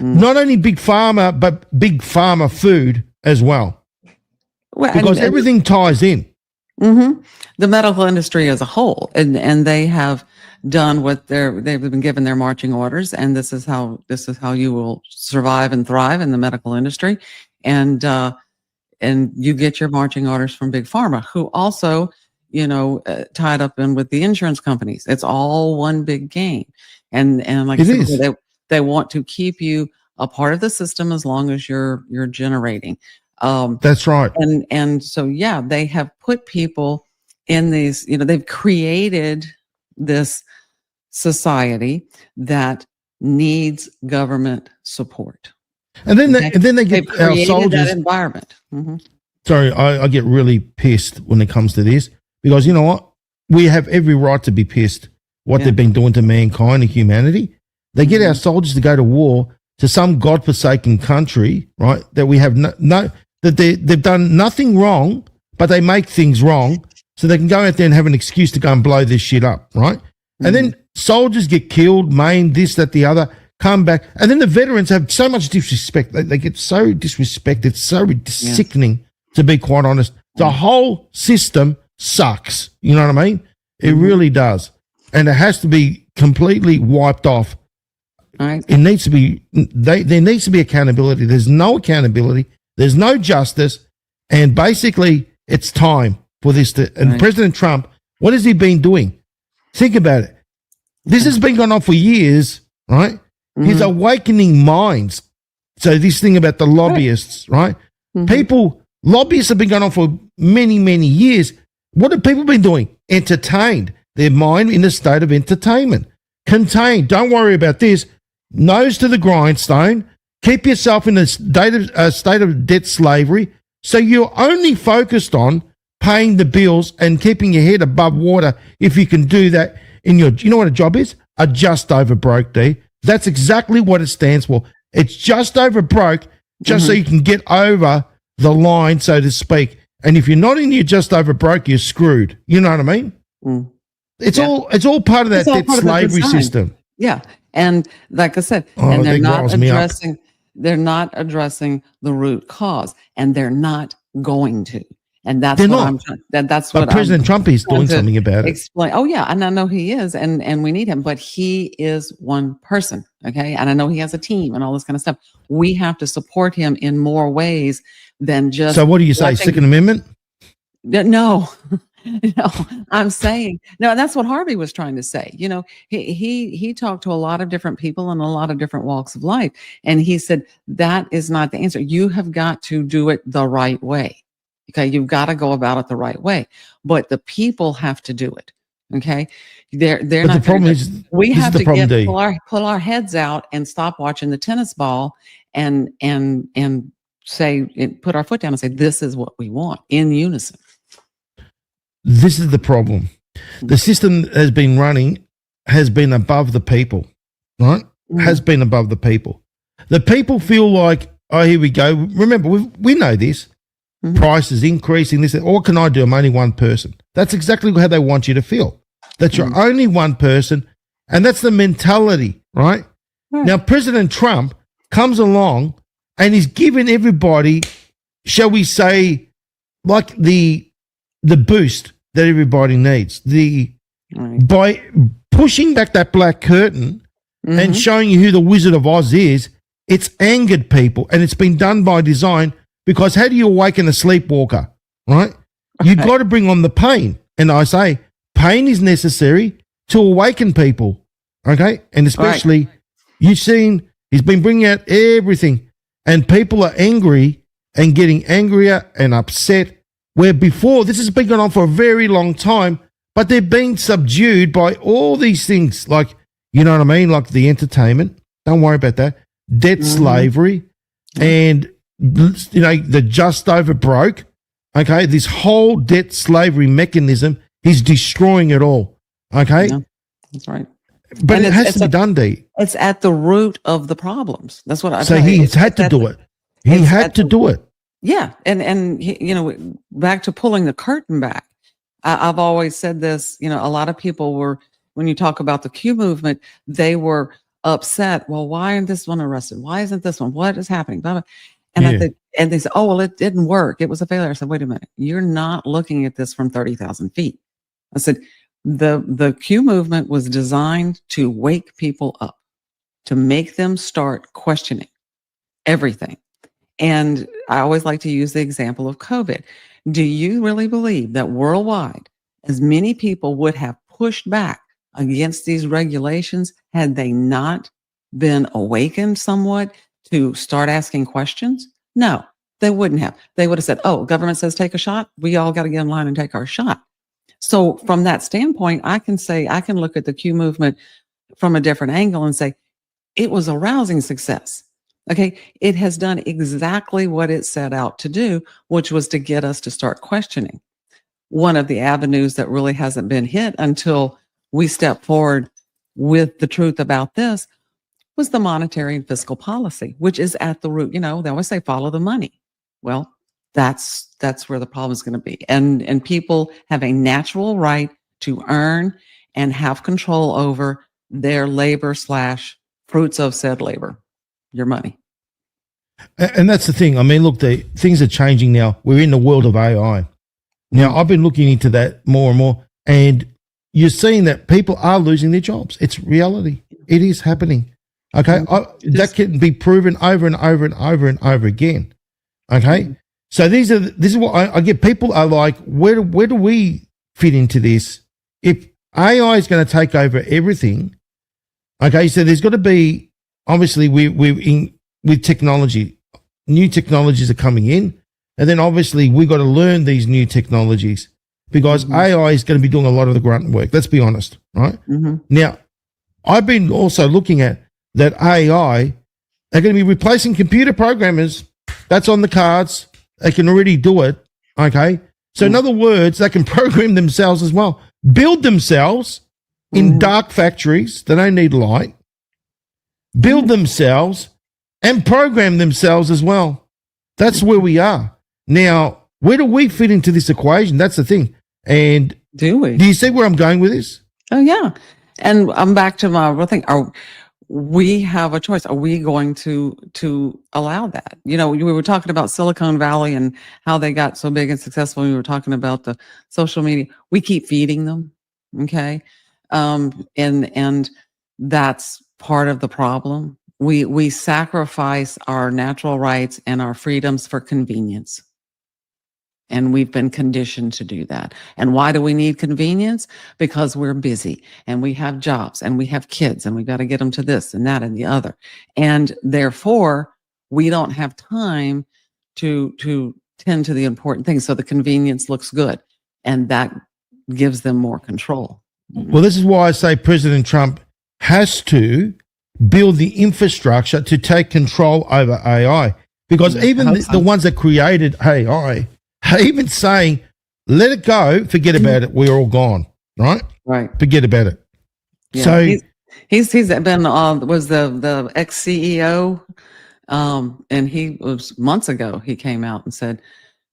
Speaker 6: Not only Big Pharma, but Big Pharma food as well. Because everything ties in.
Speaker 5: The medical industry as a whole, and they have done what they've been given their marching orders, and this is how you will survive and thrive in the medical industry, and you get your marching orders from Big Pharma, who also tied up in with the insurance companies. It's all one big game, and like I said, they want to keep you a part of the system as long as you're generating.
Speaker 6: That's right.
Speaker 5: And so, they have put people in these, they've created this society that needs government support.
Speaker 6: And then they get our soldiers.
Speaker 5: That environment.
Speaker 6: Sorry, I get really pissed when it comes to this because you know what? We have every right to be pissed what they've been doing to mankind and humanity. They get our soldiers to go to war to some godforsaken country, right? That we have that they've done nothing wrong, but they make things wrong so they can go out there and have an excuse to go and blow this shit up, right? And then soldiers get killed, maimed, this, that, the other, come back. And then the veterans have so much disrespect. They get so disrespected. It's so sickening, to be quite honest. The whole system sucks. You know what I mean? It really does. And it has to be completely wiped off.
Speaker 5: Right.
Speaker 6: It needs to be, there needs to be accountability. There's no accountability. There's no justice. And basically, it's time for this to, and President Trump, what has he been doing? Think about it. This has been going on for years, right? He's awakening minds. So this thing about the lobbyists, right? Lobbyists have been going on for many, many years. What have people been doing? Entertained. Their mind in a state of entertainment. Contained. Don't worry about this. Nose to the grindstone. Keep yourself in a state of debt slavery. So you're only focused on paying the bills and keeping your head above water if you can do that in your, you know what a job is? A just over broke, D. That's exactly what it stands for. It's just over broke, just so you can get over the line, so to speak. And if you're not in your just over broke, you're screwed. You know what I mean? It's all part of that debt slavery system.
Speaker 5: Yeah. And like I said, and they're not addressing the root cause, and they're not going to. And that's
Speaker 6: They're
Speaker 5: what
Speaker 6: not.
Speaker 5: I'm trying. That's
Speaker 6: But
Speaker 5: what
Speaker 6: President Trump is doing
Speaker 5: to
Speaker 6: something about it.
Speaker 5: explain. Oh yeah, and I know he is, and we need him, but he is one person, okay? And I know he has a team and all this kind of stuff. We have to support him in more ways than just.
Speaker 6: So what do you say? Second Amendment?
Speaker 5: No, no, I'm saying no. That's what Harvey was trying to say. You know, he talked to a lot of different people in a lot of different walks of life, and he said that is not the answer. You have got to do it the right way. Okay, you've got to go about it the right way, but the people have to do it. Okay, they're
Speaker 6: But
Speaker 5: not.
Speaker 6: the problem is,
Speaker 5: We
Speaker 6: this is
Speaker 5: have
Speaker 6: the
Speaker 5: to
Speaker 6: problem, Dee.
Speaker 5: pull our heads out and stop watching the tennis ball and say, put our foot down and say, this is what we want in unison.
Speaker 6: This is the problem. The system has been running, has been above the people, right? Has been above the people. The people feel like, oh, here we go. Remember, we know this. Prices increasing, this. What can I do? I'm only one person. That's exactly how they want you to feel. That you're only one person. And that's the mentality, right? Now, President Trump comes along and he's giving everybody, shall we say, like the boost that everybody needs. By pushing back that black curtain and showing you who the Wizard of Oz is, it's angered people, and it's been done by design, because how do you awaken a sleepwalker, right? You've got to bring on the pain. And I say pain is necessary to awaken people, okay? And especially you've seen he's been bringing out everything, and people are angry and getting angrier and upset, where before this has been going on for a very long time, but they're being subdued by all these things, like, you know what I mean, like the entertainment. Don't worry about that. Debt slavery and, you know, the just over broke. Okay, this whole debt slavery mechanism, he's destroying it all. Okay,
Speaker 5: Yeah, that's right.
Speaker 6: but
Speaker 5: And
Speaker 6: it has to be done, Dee.
Speaker 5: It's at the root of the problems. That's what I.
Speaker 6: So he's had to do it. He had to do it.
Speaker 5: Yeah, and you know, back to pulling the curtain back. I've always said this. You know, a lot of people were, when you talk about the Q movement, they were upset. Well, why isn't this one arrested? Why isn't this one? What is happening? Blah, blah. And I think, and they said, oh, well, it didn't work. It was a failure. I said, wait a minute. You're not looking at this from 30,000 feet. I said, the Q movement was designed to wake people up, to make them start questioning everything. And I always like to use the example of COVID. Do you really believe that worldwide, as many people would have pushed back against these regulations had they not been awakened somewhat to start asking questions? No, they wouldn't have. They would have said, oh, government says take a shot. We all got to get in line and take our shot. So from that standpoint, I can say, I can look at the Q movement from a different angle and say, it was a rousing success. Okay. It has done exactly what it set out to do, which was to get us to start questioning. One of the avenues that really hasn't been hit until we step forward with the truth about this was the monetary and fiscal policy, which is at the root. You know, they always say follow the money. Well, that's where the problem is going to be. And people have a natural right to earn and have control over their labor / fruits of said labor, your money.
Speaker 6: And that's the thing. I mean, look, things are changing now. We're in the world of AI. Now, I've been looking into that more and more, and you're seeing that people are losing their jobs. It's reality. It is happening. Okay. That can be proven over and over and over and over again. Okay. So this is what I get. People are like, where do we fit into this? If AI is going to take over everything, okay, so there's got to be, obviously we're in with technology, new technologies are coming in, and then obviously we've got to learn these new technologies, because AI is going to be doing a lot of the grunt work. Let's be honest, right? Now, I've been also looking at that AI are going to be replacing computer programmers. That's on the cards. They can already do it, okay? So in other words, they can program themselves as well, build themselves in dark factories. They don't need light. Build themselves and program themselves as well. That's where we are. Now, where do we fit into this equation? That's the thing. And
Speaker 5: do we?
Speaker 6: Do you see where I'm going with this?
Speaker 5: Oh, yeah. And I'm back to my thing. we have a choice. Are we going to allow that? You know, we were talking about Silicon Valley and how they got so big and successful. We were talking about the social media. We keep feeding them, okay, and that's part of the problem. We sacrifice our natural rights and our freedoms for convenience. And we've been conditioned to do that. And why do we need convenience? Because we're busy and we have jobs and we have kids and we got to get them to this and that and the other. And therefore, we don't have time to tend to the important things. So the convenience looks good and that gives them more control.
Speaker 6: Well, this is why I say President Trump has to build the infrastructure to take control over AI. Because even the ones that created AI, even saying, let it go, forget about it, we're all gone, right?
Speaker 5: Right.
Speaker 6: Forget about it.
Speaker 5: Yeah.
Speaker 6: So
Speaker 5: he's been was the ex-CEO, and he was months ago, he came out and said,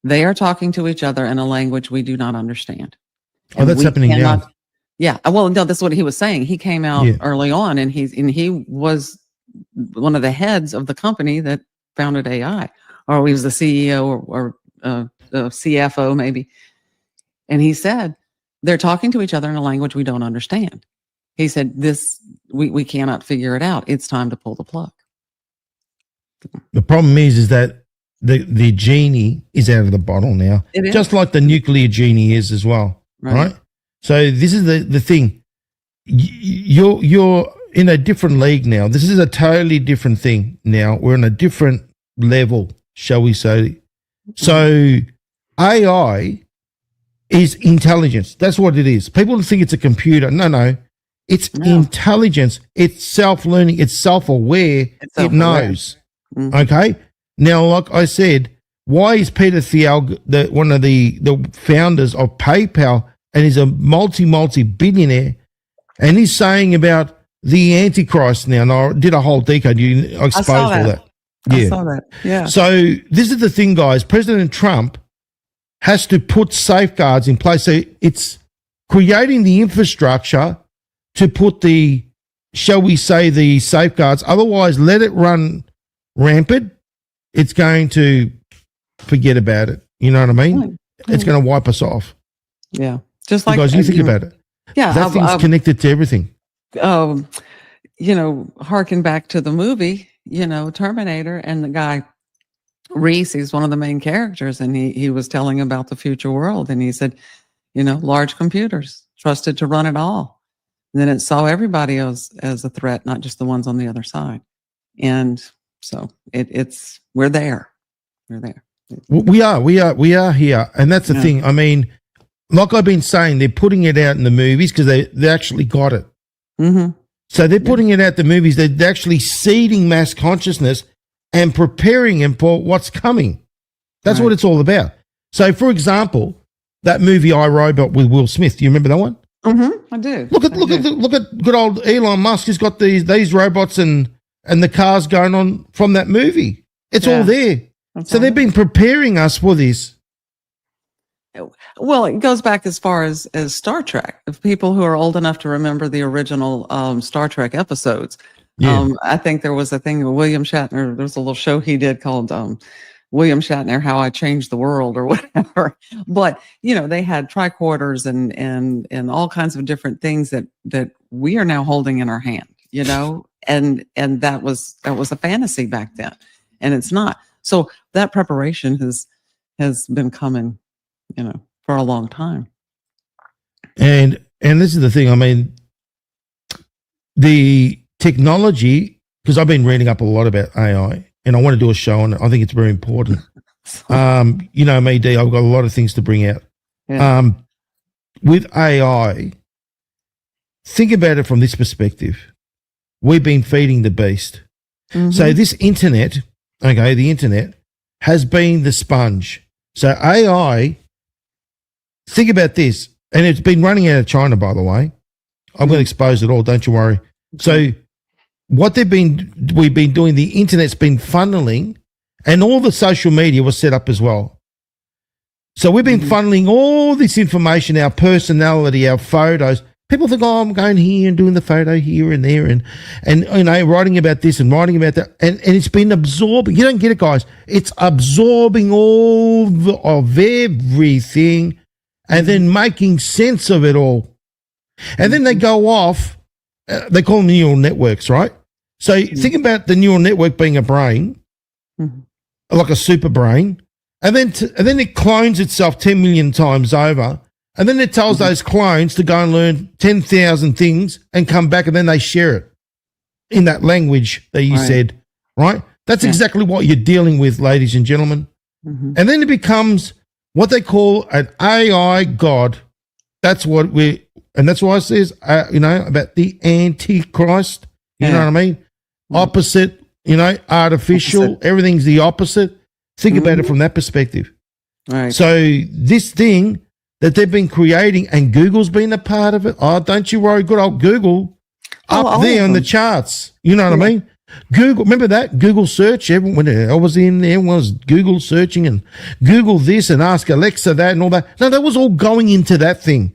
Speaker 5: they are talking to each other in a language we do not understand.
Speaker 6: Oh, that's happening now.
Speaker 5: Yeah. Well, no, that's what he was saying. He came out early on and he was one of the heads of the company that founded AI, or he was the CEO or the CFO maybe. And he said, they're talking to each other in a language we don't understand. He said, we cannot figure it out. It's time to pull the plug.
Speaker 6: The problem is that the genie is out of the bottle now, just like the nuclear genie is as well, right? So this is the thing. You're in a different league now. This is a totally different thing now. We're on a different level, shall we say. So AI is intelligence. That's what it is. People think it's a computer. No. It's intelligence. It's self-learning. It's self-aware. It knows. Mm-hmm. Okay? Now, like I said, why is Peter Thiel one of the founders of PayPal, and he's a multi-billionaire, and he's saying about the Antichrist now, and I did a whole decade. You exposed all that.
Speaker 5: I saw that. Yeah.
Speaker 6: So this is the thing, guys. President Trump has to put safeguards in place. So it's creating the infrastructure to put the, shall we say, the safeguards. Otherwise, let it run rampant. It's going to forget about it. You know what I mean? It's going to wipe us off.
Speaker 5: Yeah. Just like
Speaker 6: because you think about it.
Speaker 5: Yeah.
Speaker 6: That thing's connected to everything.
Speaker 5: Harken back to the movie, Terminator, and the guy, Reese, he's one of the main characters, and he was telling about the future world, and he said, large computers trusted to run it all. And then it saw everybody as a threat, not just the ones on the other side. And so we're there. We're there.
Speaker 6: We are here. And that's the thing. I mean, like I've been saying, they're putting it out in the movies because they actually got it.
Speaker 5: Mm-hmm.
Speaker 6: So they're putting it out the movies. They're actually seeding mass consciousness and preparing them for what's coming. That's what it's all about. So, for example, that movie I, Robot with Will Smith. Do you remember that one?
Speaker 5: Mm-hmm. I do.
Speaker 6: Look at good old Elon Musk. He's got these robots and the cars going on from that movie. It's all there. So they've been preparing us for this.
Speaker 5: Well, it goes back as far as Star Trek. If people who are old enough to remember the original Star Trek episodes, I think there was a thing with William Shatner. There was a little show he did called William Shatner, How I Changed the World or whatever. But, they had tricorders and all kinds of different things that we are now holding in our hand, and that was a fantasy back then, and it's not. So that preparation has been coming, for a long time.
Speaker 6: And this is the thing. I mean, the technology, because I've been reading up a lot about AI, and I want to do a show on it. I think it's very important. Me, Dee, I've got a lot of things to bring out. Yeah. With AI, think about it from this perspective. We've been feeding the beast. Mm-hmm. So this internet, the internet has been the sponge. So AI, think about this, and it's been running out of China, by the way. I'm going to expose it all, don't you worry. So what we've been doing, the internet's been funneling, and all the social media was set up as well. So we've been funneling all this information, our personality, our photos, People think, oh, I'm going here and doing the photo here and there and you know, writing about this and writing about that. And it's been absorbing. You don't get it, guys. It's absorbing all of everything and then making sense of it all. And then they go off. They call them neural networks, right? So think about the neural network being a brain, like a super brain. And then it clones itself 10 million times over. And then it tells those clones to go and learn 10,000 things and come back, and then they share it in that language that you said, right? That's exactly what you're dealing with, ladies and gentlemen. And then it becomes what they call an AI God. That's what and that's why it says, you know, about the Antichrist. You know what I mean? Opposite, you know, artificial. Everything's the opposite. Think about it from that perspective.
Speaker 5: Right.
Speaker 6: So this thing that they've been creating, and Google's been a part of it. Oh, don't you worry, good old Google up there on the charts. You know what I mean? Google, remember that? Google search, when I was in there, everyone was Google searching and Google this and ask Alexa that and all that. No, that was all going into that thing.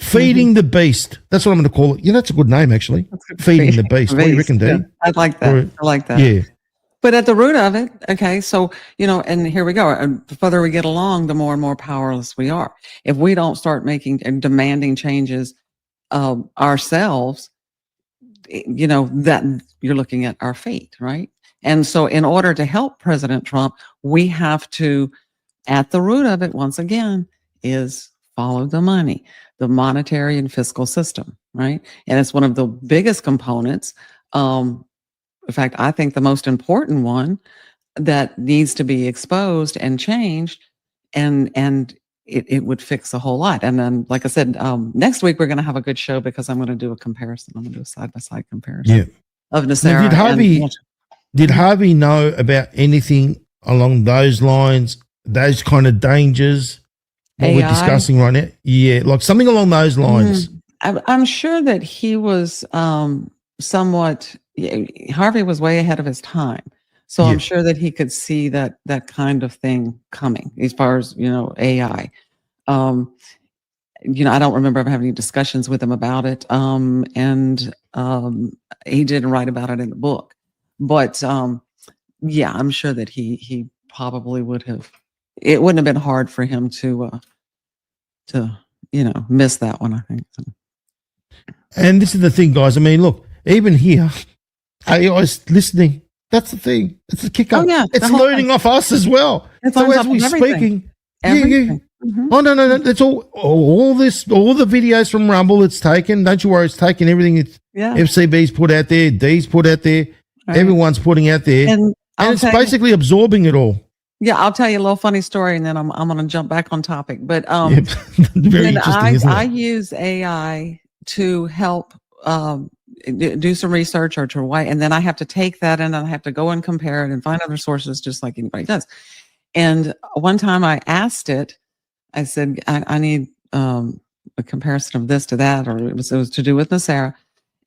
Speaker 6: Feeding the beast. That's what I'm going to call it. Yeah, that's a good name, actually. Feeding the beast. What do you reckon, Dee?
Speaker 5: I like that. I like that.
Speaker 6: Yeah.
Speaker 5: But at the root of it, okay, so, you know, and here we go. The further we get along, the more and more powerless we are. If we don't start making and demanding changes ourselves, you know, that you're looking at our fate, right? And so in order to help President Trump, we have to, at the root of it, once again, is follow the money, the monetary and fiscal system, right? And it's one of the biggest components. In fact, I think the most important one that needs to be exposed and changed, and it would fix a whole lot. And then, like I said, next week we're going to have a good show because I'm going to do a comparison. I'm going to do a side-by-side comparison of NESARA.
Speaker 6: Now, did Harvey know about anything along those lines, those kind of dangers that we're discussing right now? Yeah, like something along those lines.
Speaker 5: I'm sure that he was somewhat... Harvey was way ahead of his time. So I'm sure that he could see that kind of thing coming as far as, you know, AI. You know, I don't remember ever having any discussions with him about it. And he didn't write about it in the book. But yeah, I'm sure that he probably would have, it wouldn't have been hard for him to you know, miss that one, I think.
Speaker 6: And this is the thing, guys. I mean, look, even here, AI's listening. That's the thing. It's the kicker. It's learning off us as well. So as we're speaking, oh no, that's all the videos from Rumble. It's taken. Don't you worry, it's taken everything. It's FCB's put out there, D's put out there, everyone's putting out there, and it's basically absorbing it all.
Speaker 5: Yeah, I'll tell you a little funny story, and then I'm going to jump back on topic. But
Speaker 6: very interesting, isn't it?
Speaker 5: I use AI to help do some research or to write, and then I have to take that and then I have to go and compare it and find other sources just like anybody does. And one time I asked it, I said, I need a comparison of this to that, or it was to do with NESARA.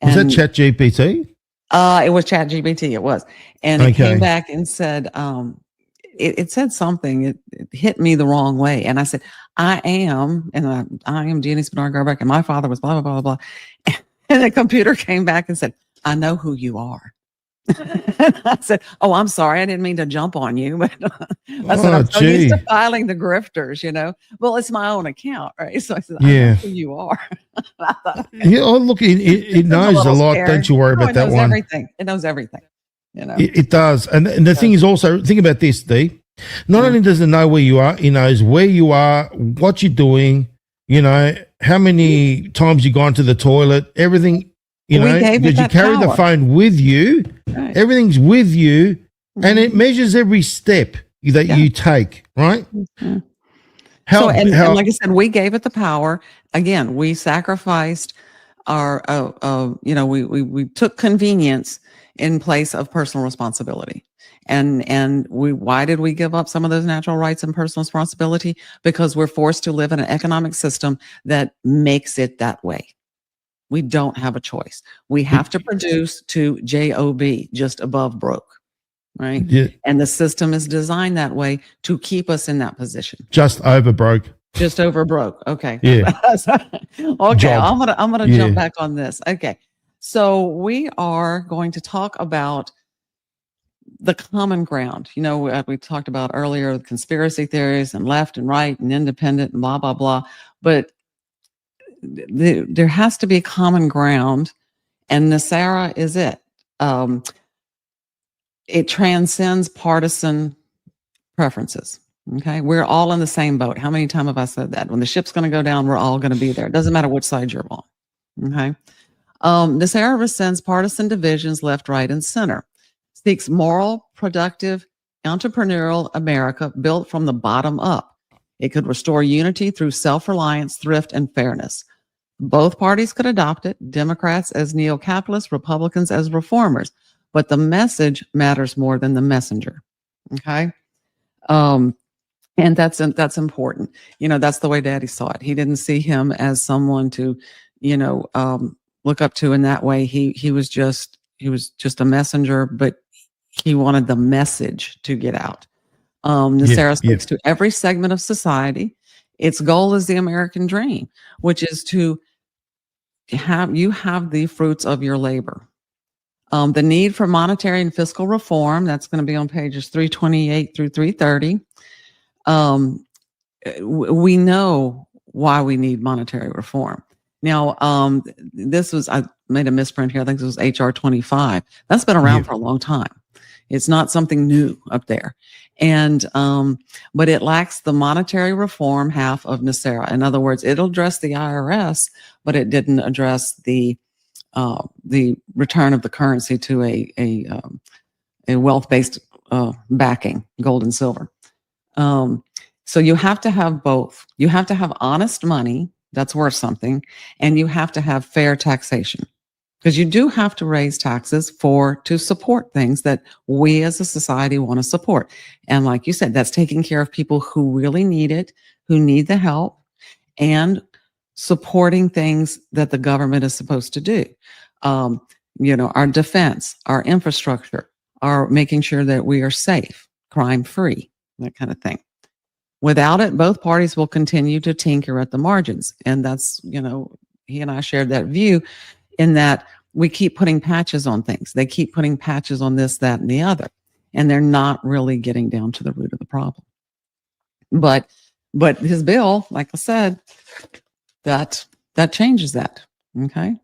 Speaker 6: Was that ChatGPT?
Speaker 5: It was ChatGPT, it was. And it came back and said, it said something, it hit me the wrong way. And I said, I am Jeannie Spinard-Garbeck, and my father was blah, blah, blah, blah. And the computer came back and said, I know who you are. And I said, oh, I'm sorry. I didn't mean to jump on you. But I said, I'm so used to filing the grifters, you know. Well, it's my own account, right? So I said, I know who you are. I thought,
Speaker 6: look, it knows a lot. Don't you worry about that one.
Speaker 5: Everything. It knows everything. You know,
Speaker 6: it does. And the thing is also, think about this, Dee. Not only does it know where you are, it knows where you are, what you're doing, you know, how many times you've gone to the toilet, everything, you know, because you carry the phone with you, everything's with you, and it measures every step that you take, right?
Speaker 5: And like I said, we gave it the power. Again, we sacrificed our, you know, we took convenience in place of personal responsibility. And why did we give up some of those natural rights and personal responsibility? Because we're forced to live in an economic system that makes it that way. We don't have a choice. We have to produce to JOB, just above broke, right? Yeah. And the system is designed that way to keep us in that position.
Speaker 6: Just over broke.
Speaker 5: Just over broke. Okay.
Speaker 6: Yeah.
Speaker 5: Okay.
Speaker 6: Job.
Speaker 5: I'm gonna
Speaker 6: Yeah.
Speaker 5: jump back on this. Okay. So we are going to talk about the common ground. You know, we talked about earlier conspiracy theories and left and right and independent and blah blah blah. But there has to be common ground, and NESARA is it. It transcends partisan preferences. Okay. We're all in the same boat. How many times have I said that? When the ship's going to go down, we're all going to be there. It doesn't matter which side you're on. Okay. NESARA rescinds partisan divisions left, right, and center. Seeks moral, productive, entrepreneurial America built from the bottom up. It could restore unity through self-reliance, thrift, and fairness. Both parties could adopt it, Democrats as neo-capitalists, Republicans as reformers. But the message matters more than the messenger. Okay. And that's important. You know, that's the way Daddy saw it. He didn't see him as someone to, look up to in that way. He was just a messenger, but he wanted the message to get out. NESARA speaks to every segment of society. Its goal is the American dream, which is to have the fruits of your labor. The need for monetary and fiscal reform, that's going to be on pages 328 through 330. We know why we need monetary reform. Now, I made a misprint here. I think this was HR 25. That's been around for a long time. It's not something new up there. And, but it lacks the monetary reform half of NESARA. In other words, it'll address the IRS, but it didn't address the return of the currency to a wealth-based backing, gold and silver. So you have to have both. You have to have honest money that's worth something, and you have to have fair taxation, because you do have to raise taxes to support things that we as a society want to support. And like you said, that's taking care of people who really need it, who need the help, and supporting things that the government is supposed to do. Our defense, our infrastructure, our making sure that we are safe, crime-free, that kind of thing. Without it, both parties will continue to tinker at the margins. And that's, he and I shared that view, in that we keep putting patches on things. They keep putting patches on this, that, and the other. And they're not really getting down to the root of the problem. But his bill, like I said, that changes that. Okay.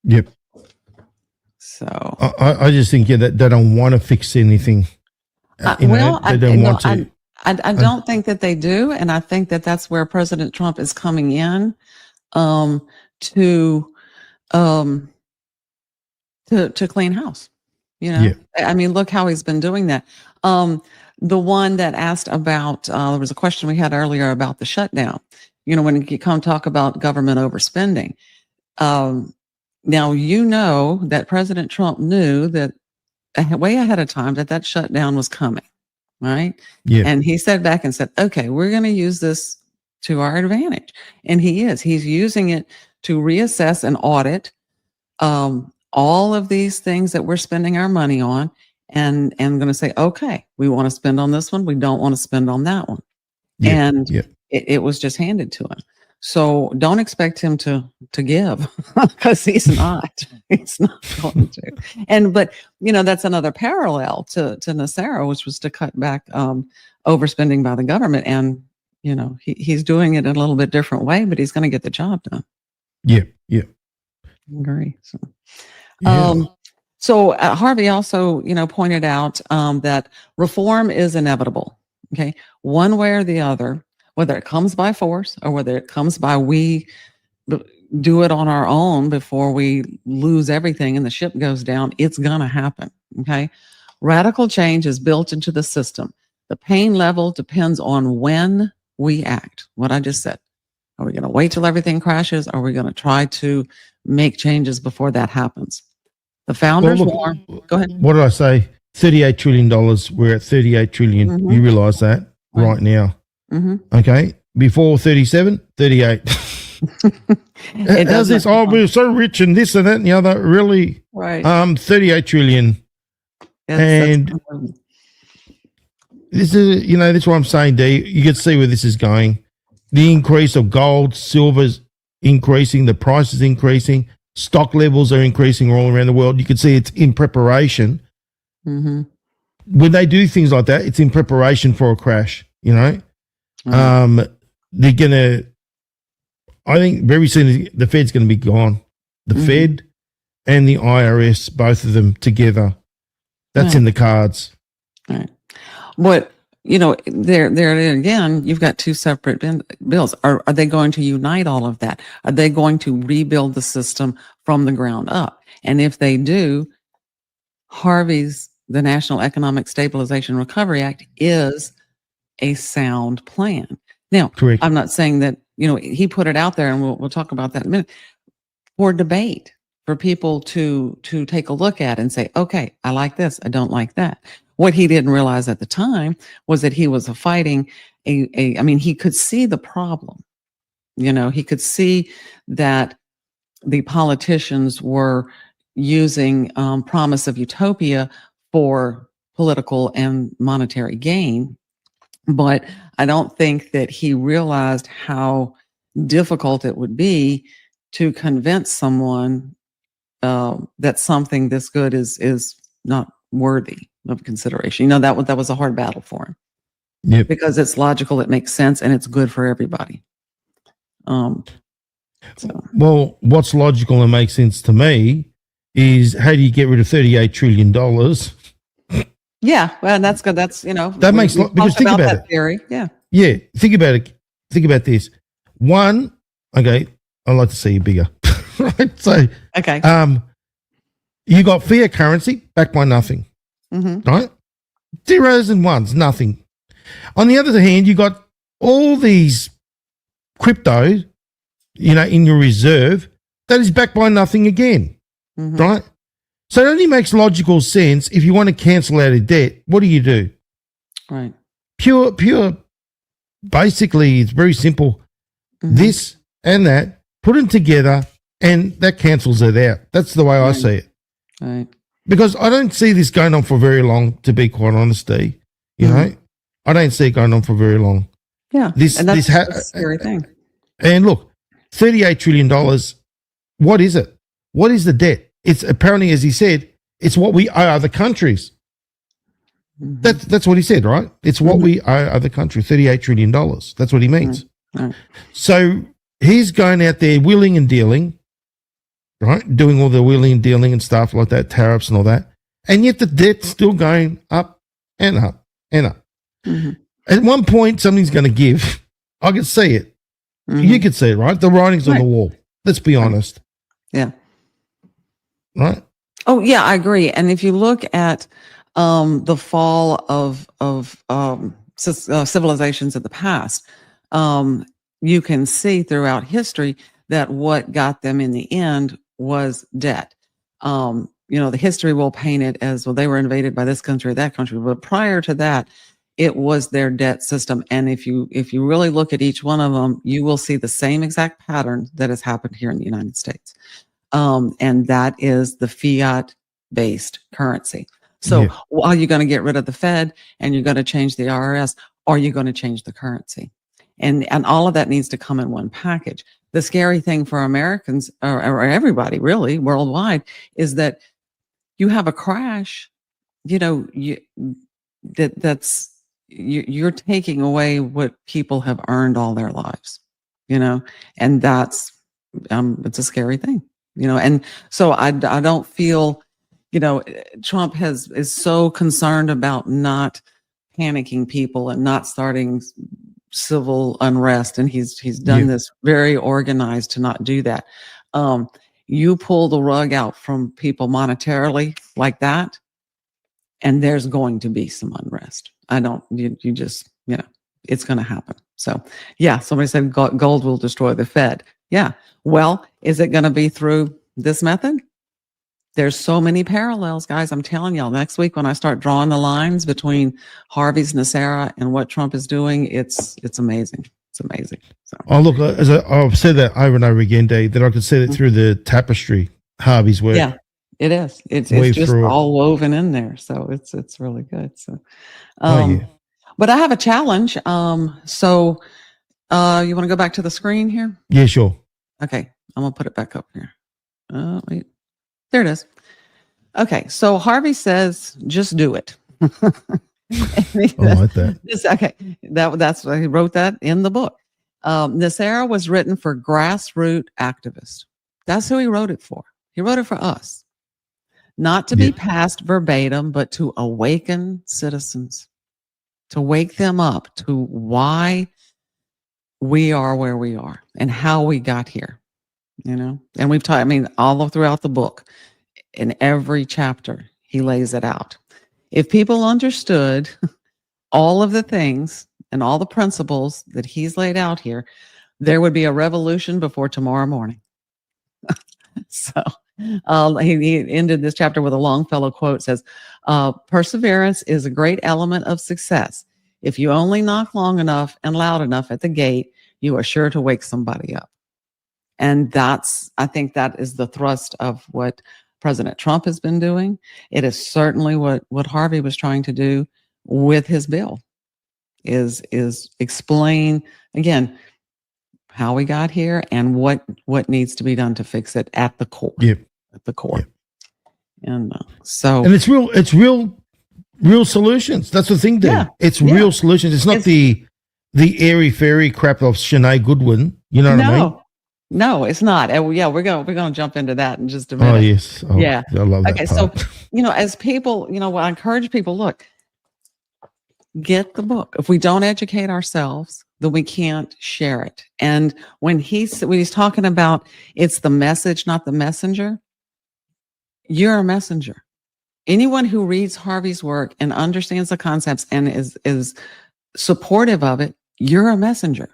Speaker 6: Yep.
Speaker 5: So
Speaker 6: I just think that they don't want to fix anything. They don't want to.
Speaker 5: I don't think that they do, and I think that that's where President Trump is coming in to clean house. I mean, look how he's been doing that. The one that asked about there was a question we had earlier about the shutdown. When you come talk about government overspending. Now that President Trump knew that way ahead of time that shutdown was coming. Right.
Speaker 6: Yeah.
Speaker 5: And he said back and said, okay, we're going to use this to our advantage. And he's using it to reassess and audit all of these things that we're spending our money on, and going to say, okay, we want to spend on this one. We don't want to spend on that one.
Speaker 6: Yeah.
Speaker 5: And it was just handed to him. So don't expect him to give, because he's not going to. But that's another parallel to NESARA, which was to cut back overspending by the government. And he's doing it in a little bit different way, but he's going to get the job done.
Speaker 6: Yeah. Yeah.
Speaker 5: I agree. So Harvey also pointed out that reform is inevitable. Okay, one way or the other. Whether it comes by force or whether it comes by we do it on our own before we lose everything and the ship goes down, it's going to happen. Okay. Radical change is built into the system. The pain level depends on when we act. What I just said. Are we going to wait till everything crashes? Or are we going to try to make changes before that happens? The founders warned. Go ahead.
Speaker 6: What did I say? $38 trillion. We're at 38 trillion.
Speaker 5: Mm-hmm.
Speaker 6: You realize that right now.
Speaker 5: Mm-hmm.
Speaker 6: Okay. Before 37, 38. How's this? Oh, we're so rich and this and that and the other. Really?
Speaker 5: Right.
Speaker 6: 38 trillion. That's this is, this is what I'm saying, Dee. You can see where this is going. the increase of gold, silver's increasing, the price is increasing, stock levels are increasing all around the world. You can see it's in preparation.
Speaker 5: Mm-hmm.
Speaker 6: When they do things like that, it's in preparation for a crash, you know. They're going to, I think very soon the Fed's going to be gone. The Fed and the IRS, both of them together. That's in the cards.
Speaker 5: Right. But, you know, there again, you've got two separate bills. Are they going to unite all of that? Are they going to rebuild the system from the ground up? And if they do, the National Economic Stabilization and Recovery Act is a sound plan. Now,
Speaker 6: Correct.
Speaker 5: I'm not saying that, you know, he put it out there, and we'll talk about that in a minute, for debate, for people to take a look at and say, okay, I like this, I don't like that. What he didn't realize at the time was that he was fighting I mean, he could see the problem. You know, he could see that the politicians were using promise of utopia for political and monetary gain. But I don't think that he realized how difficult it would be to convince someone that something this good is not worthy of consideration. You know, that was a hard battle for him.
Speaker 6: Yep.
Speaker 5: Because it's logical, it makes sense, and it's good for everybody.
Speaker 6: Well, what's logical and makes sense to me is, how do you get rid of $38 trillion?
Speaker 5: Yeah, well, that's good. That's, you know,
Speaker 6: that makes because think about
Speaker 5: that
Speaker 6: it.
Speaker 5: theory. Yeah.
Speaker 6: Yeah, think about it. Think about this. One, okay, I'd like to see you bigger. Right? So,
Speaker 5: Okay.
Speaker 6: you got fiat currency backed by nothing, right? Zeros and ones, nothing. On the other hand, you got all these crypto, you know, in your reserve that is backed by nothing again, right? So it only makes logical sense if you want to cancel out a debt. What do?
Speaker 5: Right.
Speaker 6: Pure. Basically, it's very simple. This and that, put them together, and that cancels it out. That's the way I see it.
Speaker 5: Right.
Speaker 6: Because I don't see this going on for very long, to be quite honest, Dee. You know, I don't see it going on for very long.
Speaker 5: Yeah. And that's a scary thing.
Speaker 6: And look, $38 trillion, what is it? What is the debt? It's apparently, as he said, it's what we owe other countries. That's what he said, right? It's what we owe other countries, $38 trillion. That's what he means. So he's going out there wheeling and dealing, right? Doing all the wheeling and dealing and stuff like that, tariffs and all that. And yet the debt's still going up and up and up. At one point, something's going to give. I can see it. You can see it, right? The writing's on the wall. Let's be honest.
Speaker 5: Yeah.
Speaker 6: Right?
Speaker 5: Oh, yeah, I agree. And if you look at the fall of civilizations of the past, you can see throughout history that what got them in the end was debt. You know, the history will paint it as, well, they were invaded by this country or that country, but prior to that, it was their debt system. And if you really look at each one of them, you will see the same exact pattern that has happened here in the United States. And that is the fiat-based currency. So are you going to get rid of the Fed and you're going to change the IRS? Or are you going to change the currency? And all of that needs to come in one package. The scary thing for Americans, or everybody really worldwide, is that you have a crash, you know, you're taking away what people have earned all their lives, you know, and that's, it's a scary thing, you know. And so I don't feel, you know, Trump is so concerned about not panicking people and not starting civil unrest. And he's done this very organized to not do that. You pull the rug out from people monetarily like that, and there's going to be some unrest. You just, you know, it's going to happen. So yeah, somebody said gold will destroy the Fed. Yeah. Well, is it going to be through this method? There's so many parallels, guys. I'm telling y'all, next week when I start drawing the lines between Harvey's NESARA and what Trump is doing, it's amazing. It's amazing. So.
Speaker 6: Oh, look, as I've said that over and over again, Dave, that I could see it through the tapestry, Harvey's work.
Speaker 5: Yeah, it is. It's just all woven in there. So it's really good. So, but I have a challenge. So You want to go back to the screen here?
Speaker 6: Yeah, sure.
Speaker 5: Okay, I'm gonna put it back up here. Wait, there it is. Okay, so Harvey says, just do it.
Speaker 6: I like that.
Speaker 5: Okay, that's why he wrote that in the book. NESARA was written for grassroots activists. That's who he wrote it for. He wrote it for us, not to be passed verbatim, but to awaken citizens, to wake them up to why we are where we are and how we got here. You know, and we've taught. I mean, all throughout the book, in every chapter, he lays it out. If people understood all of the things and all the principles that he's laid out here, there would be a revolution before tomorrow morning. So he ended this chapter with a Longfellow quote, says, perseverance is a great element of success. If you only knock long enough and loud enough at the gate, you are sure to wake somebody up. And I think that is the thrust of what President Trump has been doing. It is certainly what Harvey was trying to do with his bill, is explain again how we got here and what needs to be done to fix it at the core.
Speaker 6: Yep.
Speaker 5: At the core.
Speaker 6: Yep.
Speaker 5: And
Speaker 6: it's real solutions. That's the thing, dude. It's real solutions. It's not the airy fairy crap of Shaini Goodwin. You know what I mean?
Speaker 5: No, it's not. We're gonna jump into that in just a minute.
Speaker 6: Oh yes. Oh,
Speaker 5: yeah.
Speaker 6: I love that.
Speaker 5: Okay,
Speaker 6: part.
Speaker 5: so as people, I encourage people, look, get the book. If we don't educate ourselves, then we can't share it. And when he's talking about it's the message, not the messenger, you're a messenger. Anyone who reads Harvey's work and understands the concepts and is supportive of it, you're a messenger.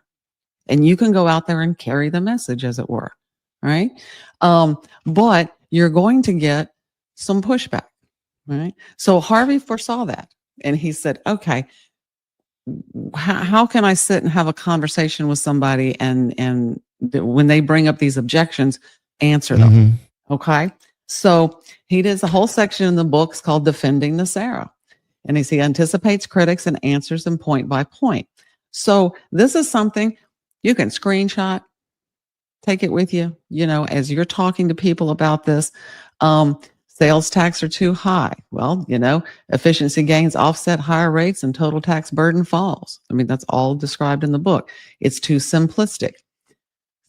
Speaker 5: And you can go out there and carry the message, as it were, right? But you're going to get some pushback, right? So Harvey foresaw that. And he said, okay, how can I sit and have a conversation with somebody and when they bring up these objections, answer them, okay? So he does a whole section in the book called Defending NESARA. And he anticipates critics and answers them point by point. So this is something you can screenshot, take it with you, as you're talking to people about this. Sales tax are too high. Well, efficiency gains offset higher rates and total tax burden falls. I mean, that's all described in the book. It's too simplistic.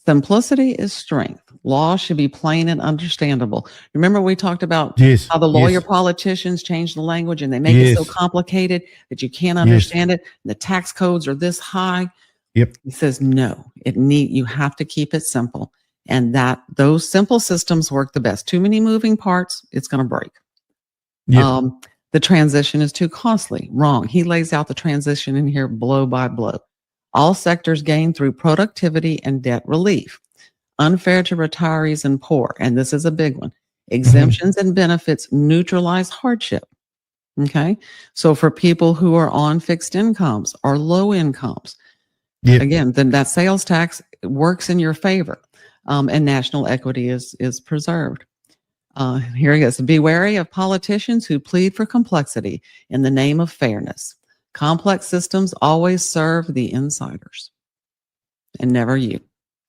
Speaker 5: Simplicity is strength. Law should be plain and understandable. Remember we talked about how the lawyer politicians change the language and they make it so complicated that you can't understand it. The tax codes are this high.
Speaker 6: Yep.
Speaker 5: He says, no, you have to keep it simple. And those simple systems work the best. Too many moving parts, it's going to break.
Speaker 6: Yep.
Speaker 5: The transition is too costly. Wrong. He lays out the transition in here blow by blow. All sectors gain through productivity and debt relief. Unfair to retirees and poor. And this is a big one. Exemptions and benefits neutralize hardship. Okay. So for people who are on fixed incomes or low incomes, again, then that sales tax works in your favor. And national equity is preserved. Here he goes. Be wary of politicians who plead for complexity in the name of fairness. Complex systems always serve the insiders and never you.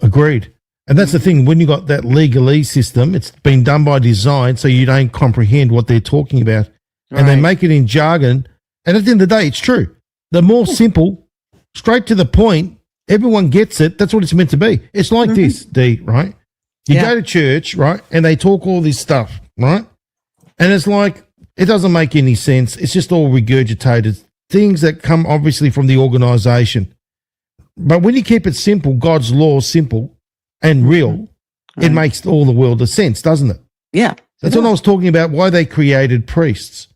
Speaker 6: Agreed. And that's the thing. When you got that legalese system, it's been done by design so you don't comprehend what they're talking about. Right. And they make it in jargon. And at the end of the day, it's true. The more simple, straight to the point, everyone gets it. That's what it's meant to be. It's like this, Dee, right? You go to church, right? And they talk all this stuff, right? And it's like, it doesn't make any sense. It's just all regurgitated things that come obviously from the organization. But when you keep it simple, God's law simple and real, it makes all the world of sense, doesn't it?
Speaker 5: Yeah.
Speaker 6: That's what I was talking about, why they created priests.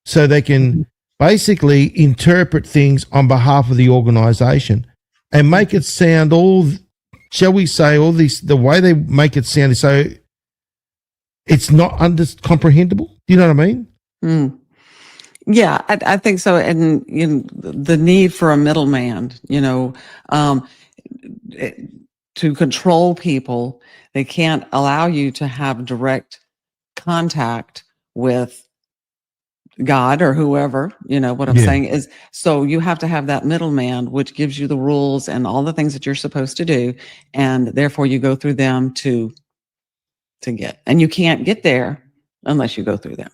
Speaker 6: So they can basically interpret things on behalf of the organization and make it sound all, shall we say, all this, the way they make it sound is so it's not comprehensible. Do you know what I mean?
Speaker 5: Yeah, I think so. And the need for a middleman, to control people, they can't allow you to have direct contact with God or whoever, what I'm saying is, so you have to have that middleman, which gives you the rules and all the things that you're supposed to do. And therefore you go through them to get, and you can't get there unless you go through them.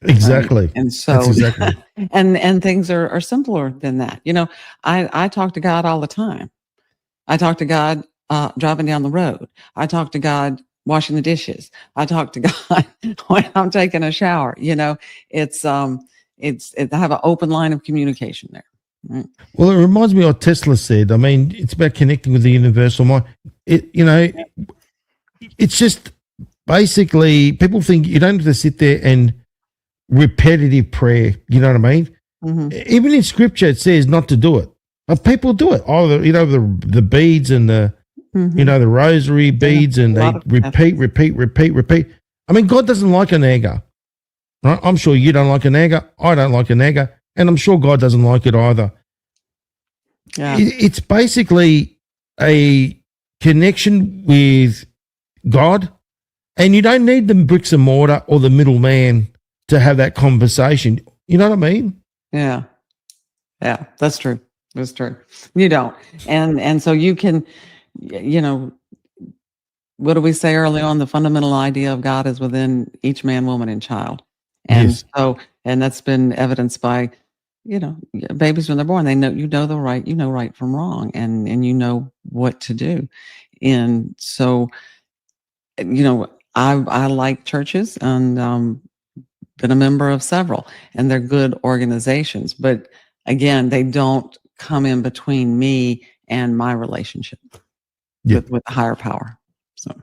Speaker 6: Exactly.
Speaker 5: And so,
Speaker 6: that's exactly.
Speaker 5: and things are simpler than that. I talk to God all the time. I talk to God driving down the road. I talk to God washing the dishes. I talk to God when I'm taking a shower. It's I have an open line of communication there. Right?
Speaker 6: Well, it reminds me of what Tesla said. I mean, it's about connecting with the universal mind. It's just basically people think you don't have to sit there and repetitive prayer. You know what I mean?
Speaker 5: Mm-hmm.
Speaker 6: Even in scripture, it says not to do it, but people do it. Oh, the beads and the the rosary beads, and they repeat. I mean, God doesn't like a nagger. Right? I'm sure you don't like a nagger. I don't like a nagger, and I'm sure God doesn't like it either.
Speaker 5: Yeah.
Speaker 6: It's basically a connection with God, and you don't need the bricks and mortar or the middleman to have that conversation. You know what I mean?
Speaker 5: Yeah, that's true. That's true. You don't, and so you can, what did we say early on? The fundamental idea of God is within each man, woman, and child, and so, and that's been evidenced by, babies when they're born. They know, right from wrong, and you know what to do, and so, I like churches, and been a member of several, and they're good organizations, but again, they don't come in between me and my relationship with the higher power. So.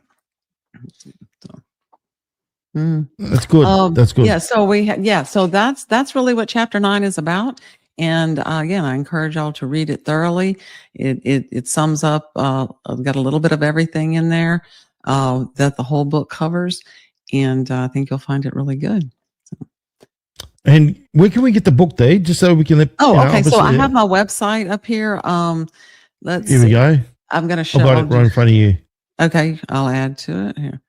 Speaker 6: That's good. That's good.
Speaker 5: Yeah. So so that's really what chapter 9 is about. And again, I encourage y'all to read it thoroughly. It sums up. I've got a little bit of everything in there that the whole book covers, and I think you'll find it really good.
Speaker 6: And where can we get the book, Dee? Just so we can.
Speaker 5: Okay. So I have my website up here. Let's.
Speaker 6: Here we go.
Speaker 5: I'm going to show.
Speaker 6: I've got it right in front of you.
Speaker 5: Okay, I'll add to it here.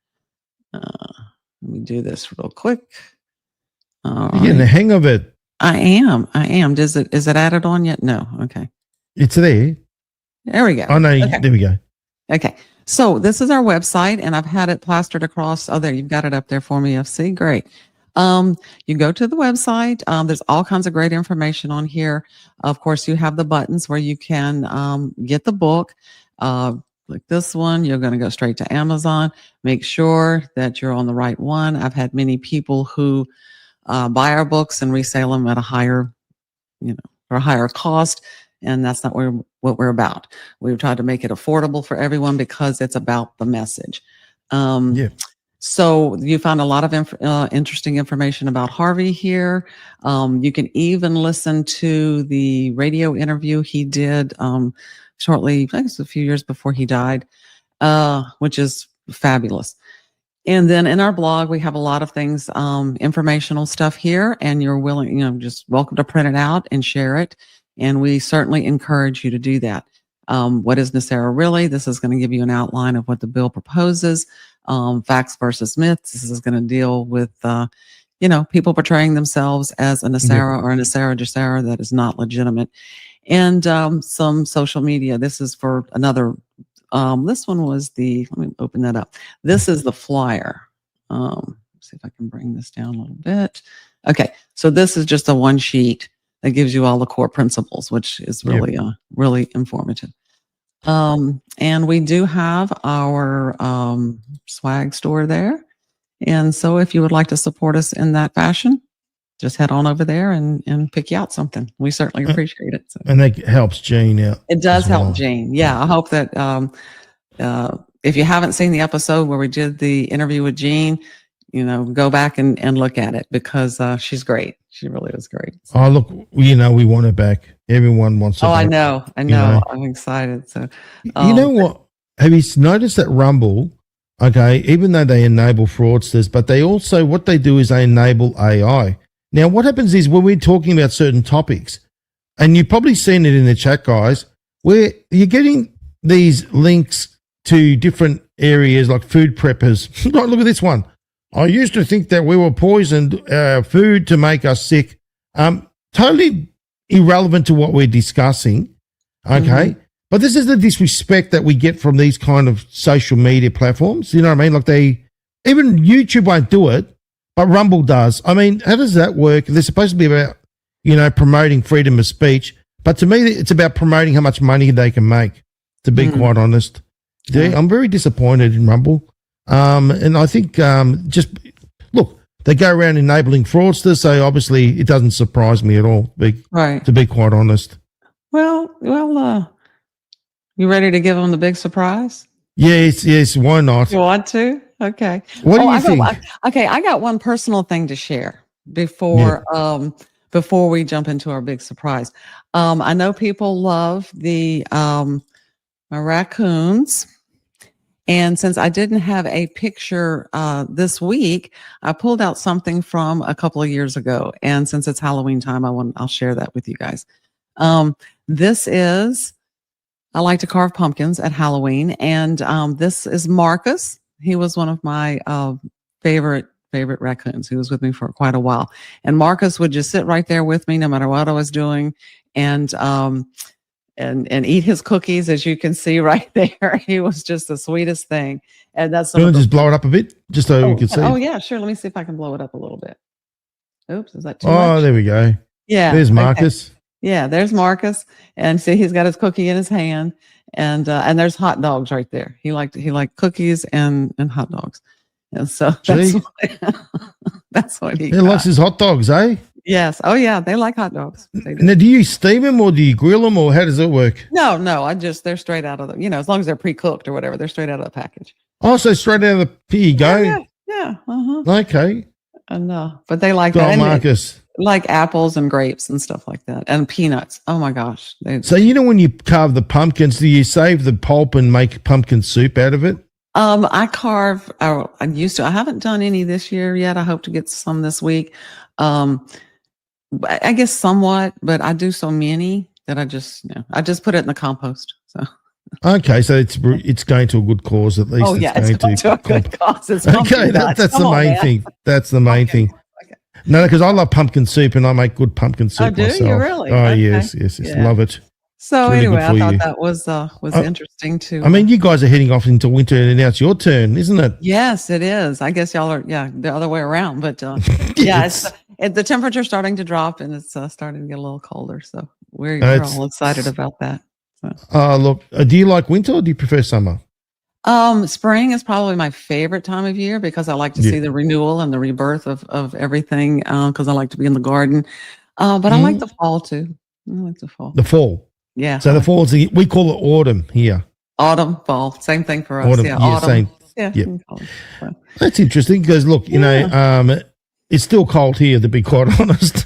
Speaker 5: Let me do this real quick.
Speaker 6: You're getting the hang of it.
Speaker 5: I am. Is it added on yet? No. Okay.
Speaker 6: It's there.
Speaker 5: There we go.
Speaker 6: Oh no,
Speaker 5: okay.
Speaker 6: There we go.
Speaker 5: Okay. So this is our website, and I've had it plastered across. Oh, there, you've got it up there for me, FC. Great. You go to the website. There's all kinds of great information on here. Of course, you have the buttons where you can get the book. Click this one. You're going to go straight to Amazon. Make sure that you're on the right one. I've had many people who buy our books and resell them at a higher, or a higher cost, and that's not what we're about. We've tried to make it affordable for everyone because it's about the message. So you found a lot of interesting information about Harvey here. You can even listen to the radio interview he did shortly, I think it's a few years before he died, which is fabulous. And then in our blog, we have a lot of things, informational stuff here, and you're willing, just welcome to print it out and share it. And we certainly encourage you to do that. What is NESARA really? This is going to give you an outline of what the bill proposes. Facts versus myths. This is going to deal with, people portraying themselves as a NESARA or a NESARA GESARA that is not legitimate. And some social media. This is for another, this one was let me open that up. This is the flyer. Let's see if I can bring this down a little bit. Okay, so this is just a one sheet that gives you all the core principles, which is really, really informative. And we do have our swag store there. And so if you would like to support us in that fashion, just head on over there and pick you out something. We certainly appreciate it. So.
Speaker 6: And that helps Jane out.
Speaker 5: It does help Jane. Yeah. I hope that if you haven't seen the episode where we did the interview with Jean, go back and look at it, because she's great. She really is great. So.
Speaker 6: Oh, look, we want her back. Everyone wants her back.
Speaker 5: I know. I'm excited. So,
Speaker 6: you know what? Have you noticed that Rumble, okay, even though they enable fraudsters, but they also, what they do is they enable AI. Now, what happens is when we're talking about certain topics, and you've probably seen it in the chat, guys, where you're getting these links to different areas like food preppers. Look at this one. I used to think that we were poisoned food to make us sick. Totally irrelevant to what we're discussing. Okay. But this is the disrespect that we get from these kind of social media platforms. You know what I mean? Like even YouTube won't do it, but Rumble does. I mean, how does that work? They're supposed to be about, promoting freedom of speech. But to me, it's about promoting how much money they can make, to be quite honest. Yeah, I'm very disappointed in Rumble. And I think look, they go around enabling fraudsters, so obviously it doesn't surprise me at all, to be quite honest.
Speaker 5: Well, you ready to give them the big surprise?
Speaker 6: Yes, why not?
Speaker 5: You want to? Okay.
Speaker 6: What do you think?
Speaker 5: I got one personal thing to share before we jump into our big surprise. I know people love the raccoons. And since I didn't have a picture this week, I pulled out something from a couple of years ago. And since it's Halloween time, I'll share that with you guys. I like to carve pumpkins at Halloween. And this is Marcus. He was one of my favorite raccoons. He was with me for quite a while. And Marcus would just sit right there with me no matter what I was doing. And eat his cookies, as you can see right there. He was just the sweetest thing. And that's
Speaker 6: just blow it up a bit, just so you can see.
Speaker 5: Oh yeah, sure. Let me see if I can blow it up a little bit. Oops, is that too much?
Speaker 6: Oh, there we go.
Speaker 5: Yeah.
Speaker 6: There's Marcus.
Speaker 5: Okay. Yeah, there's Marcus. And see, he's got his cookie in his hand. And there's hot dogs right there. He liked cookies and hot dogs. And so that's what he
Speaker 6: likes his hot dogs, eh?
Speaker 5: Yes. Oh, yeah. They like hot dogs.
Speaker 6: Now, do you steam them or do you grill them or how does it work?
Speaker 5: No. They're straight out of the, as long as they're pre-cooked or whatever, they're straight out of the package.
Speaker 6: Oh, so straight out of the, here you go.
Speaker 5: Yeah.
Speaker 6: Okay.
Speaker 5: But they like that.
Speaker 6: Marcus.
Speaker 5: Like apples and grapes and stuff like that. And peanuts. Oh my gosh.
Speaker 6: So, when you carve the pumpkins, do you save the pulp and make pumpkin soup out of it?
Speaker 5: I used to. I haven't done any this year yet. I hope to get some this week. I guess somewhat, but I do so many that I just put it in the compost. So
Speaker 6: okay, so it's going to a good cause at least.
Speaker 5: Oh yeah, it's going to a good cause.
Speaker 6: Okay, that's the main thing. That's the main thing. Okay. No, because I love pumpkin soup and I make good pumpkin soup myself.
Speaker 5: Do you really?
Speaker 6: Oh okay. yes, yeah. Love it.
Speaker 5: So really anyway, I thought that was interesting too.
Speaker 6: I mean, you guys are heading off into winter and now it's your turn, isn't it?
Speaker 5: Yes, it is. I guess y'all are, the other way around. But the temperature's starting to drop and it's starting to get a little colder. So we're all excited about that. So.
Speaker 6: Look, do you like winter or do you prefer summer?
Speaker 5: Spring is probably my favorite time of year because I like to see the renewal and the rebirth of everything because I like to be in the garden. But I like the fall too. I like the fall.
Speaker 6: The fall.
Speaker 5: Yeah.
Speaker 6: So the fall we call it autumn here.
Speaker 5: Autumn, fall, same thing for us.
Speaker 6: Autumn,
Speaker 5: yeah, autumn.
Speaker 6: Same. Yeah. That's interesting because look, it's still cold here to be quite honest.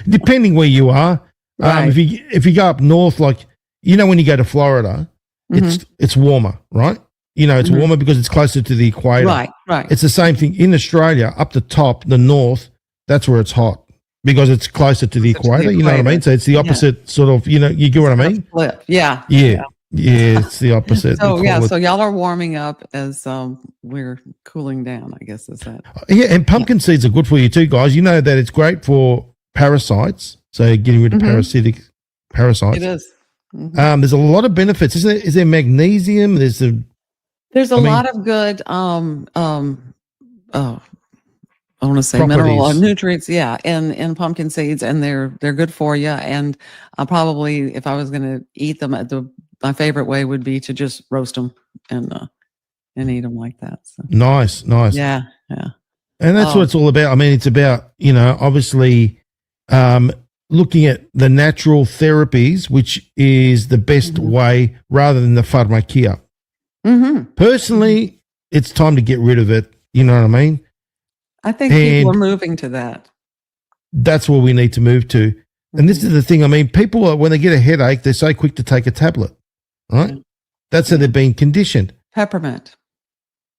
Speaker 6: Depending where you are,
Speaker 5: right.
Speaker 6: If you go up north, like when you go to Florida, it's warmer, right? It's warmer because it's closer to the equator.
Speaker 5: Right.
Speaker 6: It's the same thing in Australia, up the top, the north. That's where it's hot. Because it's closer to the equator, you know what I mean? So it's the opposite sort of, you get what I mean?
Speaker 5: Flip. Yeah,
Speaker 6: it's the opposite.
Speaker 5: So y'all are warming up as we're cooling down, I guess is that.
Speaker 6: Yeah, and pumpkin seeds are good for you too, guys. You know that it's great for parasites, so getting rid of parasitic parasites.
Speaker 5: It is.
Speaker 6: There's a lot of benefits. Is there magnesium? There's a
Speaker 5: lot of good I want to say mineral nutrients, in pumpkin seeds, and they're good for you. And probably, if I was going to eat them, my favorite way would be to just roast them and eat them like that. So.
Speaker 6: Nice.
Speaker 5: Yeah.
Speaker 6: And that's what it's all about. I mean, it's about obviously looking at the natural therapies, which is the best way, rather than the pharmakia. Personally, it's time to get rid of it. You know what I mean?
Speaker 5: I think people are moving to that.
Speaker 6: That's what we need to move to. And this is the thing. I mean, people when they get a headache, they're so quick to take a tablet, right? That's how they're being conditioned.
Speaker 5: Peppermint.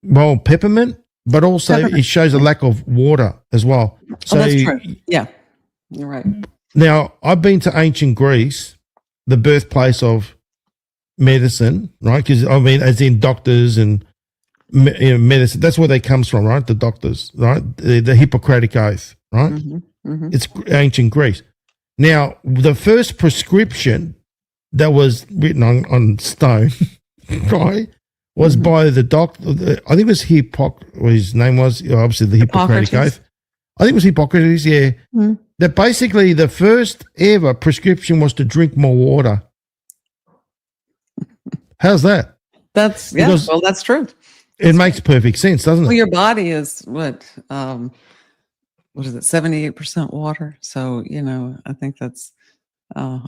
Speaker 6: Well, peppermint, but also it shows a lack of water as well. So
Speaker 5: that's true. Yeah, you're right.
Speaker 6: Now, I've been to ancient Greece, the birthplace of medicine, right? Because, as in doctors and medicine. That's where they comes from, right? The doctors, right? The Hippocratic Oath, right? It's ancient Greece. Now, the first prescription that was written on stone, right, was by the doctor. I think it was his name was obviously the Hippocratic Oath. I think it was Hippocrates, yeah. That basically the first ever prescription was to drink more water. How's that?
Speaker 5: That's true.
Speaker 6: It makes perfect sense, doesn't it?
Speaker 5: Well, your body is what is it, 78% water? So, I think that's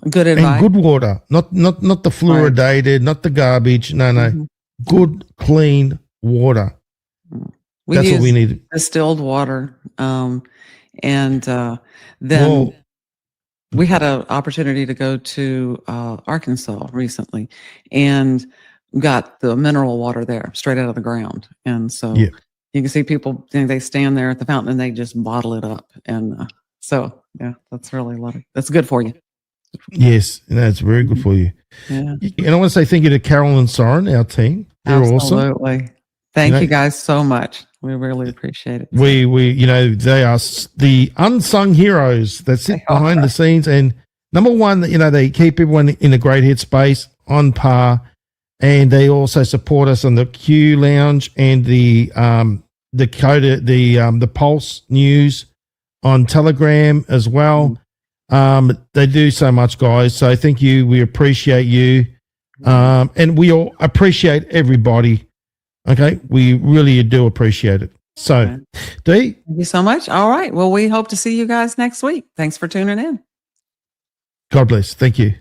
Speaker 5: good advice.
Speaker 6: And good water, not the fluoridated, not the garbage. No. Good, clean water. That's what we need.
Speaker 5: Distilled water. And then we had an opportunity to go to Arkansas recently and got the mineral water there straight out of the ground. And so you can see people, they stand there at the fountain and they just bottle it up. And that's really lovely. That's good for you.
Speaker 6: Yes, that's very good for you.
Speaker 5: Yeah.
Speaker 6: And I want to say thank you to Carol and Soren, our team. They're awesome.
Speaker 5: Absolutely. Thank you guys so much. We really appreciate it.
Speaker 6: We they are the unsung heroes that sit behind the scenes. And number one, they keep everyone in a great headspace, on par, and they also support us on the Q Lounge and the Pulse News on Telegram as well. They do so much, guys. So thank you. We appreciate you, and we all appreciate everybody. Okay, we really do appreciate it. So, Dee?
Speaker 5: Thank you so much. All right. Well, we hope to see you guys next week. Thanks for tuning in.
Speaker 6: God bless. Thank you.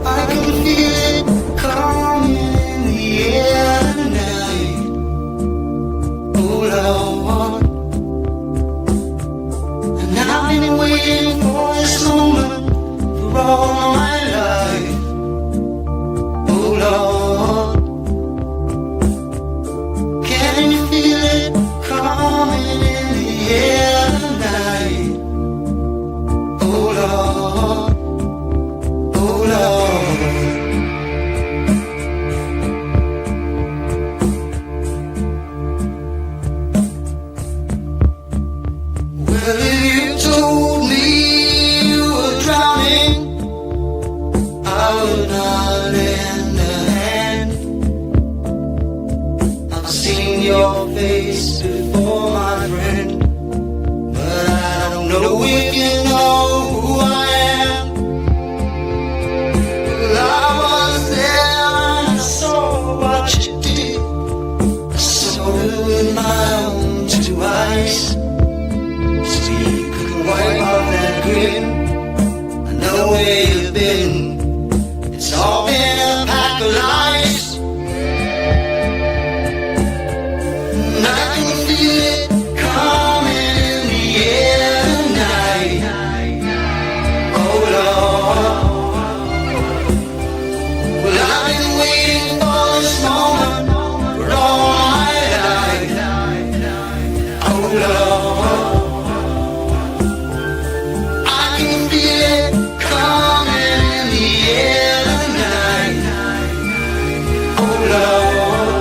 Speaker 7: I can feel it coming in the air tonight. Oh, Lord. And I've been waiting for this moment for all my life. Oh, Lord. Can you feel it coming in the air tonight? Oh, Lord. Oh, Lord. Well, if you told me you were drowning, I would not lend a hand. I've seen your face before, my friend, but I don't know if you know who I am. Well, I was there and I saw what you did. I saw it with my own two eyes. So you couldn't wipe off that grin. I know where you've been. It's all been a pack of lies. And I can feel it coming in the air tonight. Oh, Lord. Well, I've been waiting for this moment for all my life. Oh, Lord. I can feel it coming in the air tonight. Oh, Lord.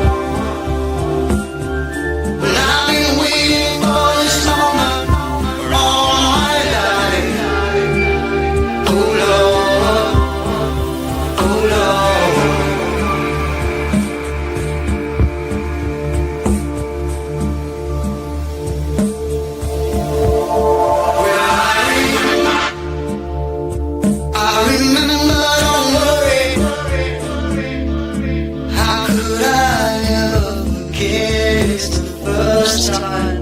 Speaker 7: Well, I've been waiting for this moment for all my life. Oh, Lord. Oh, Lord. I remember, don't worry. How could I ever forget? It's the first time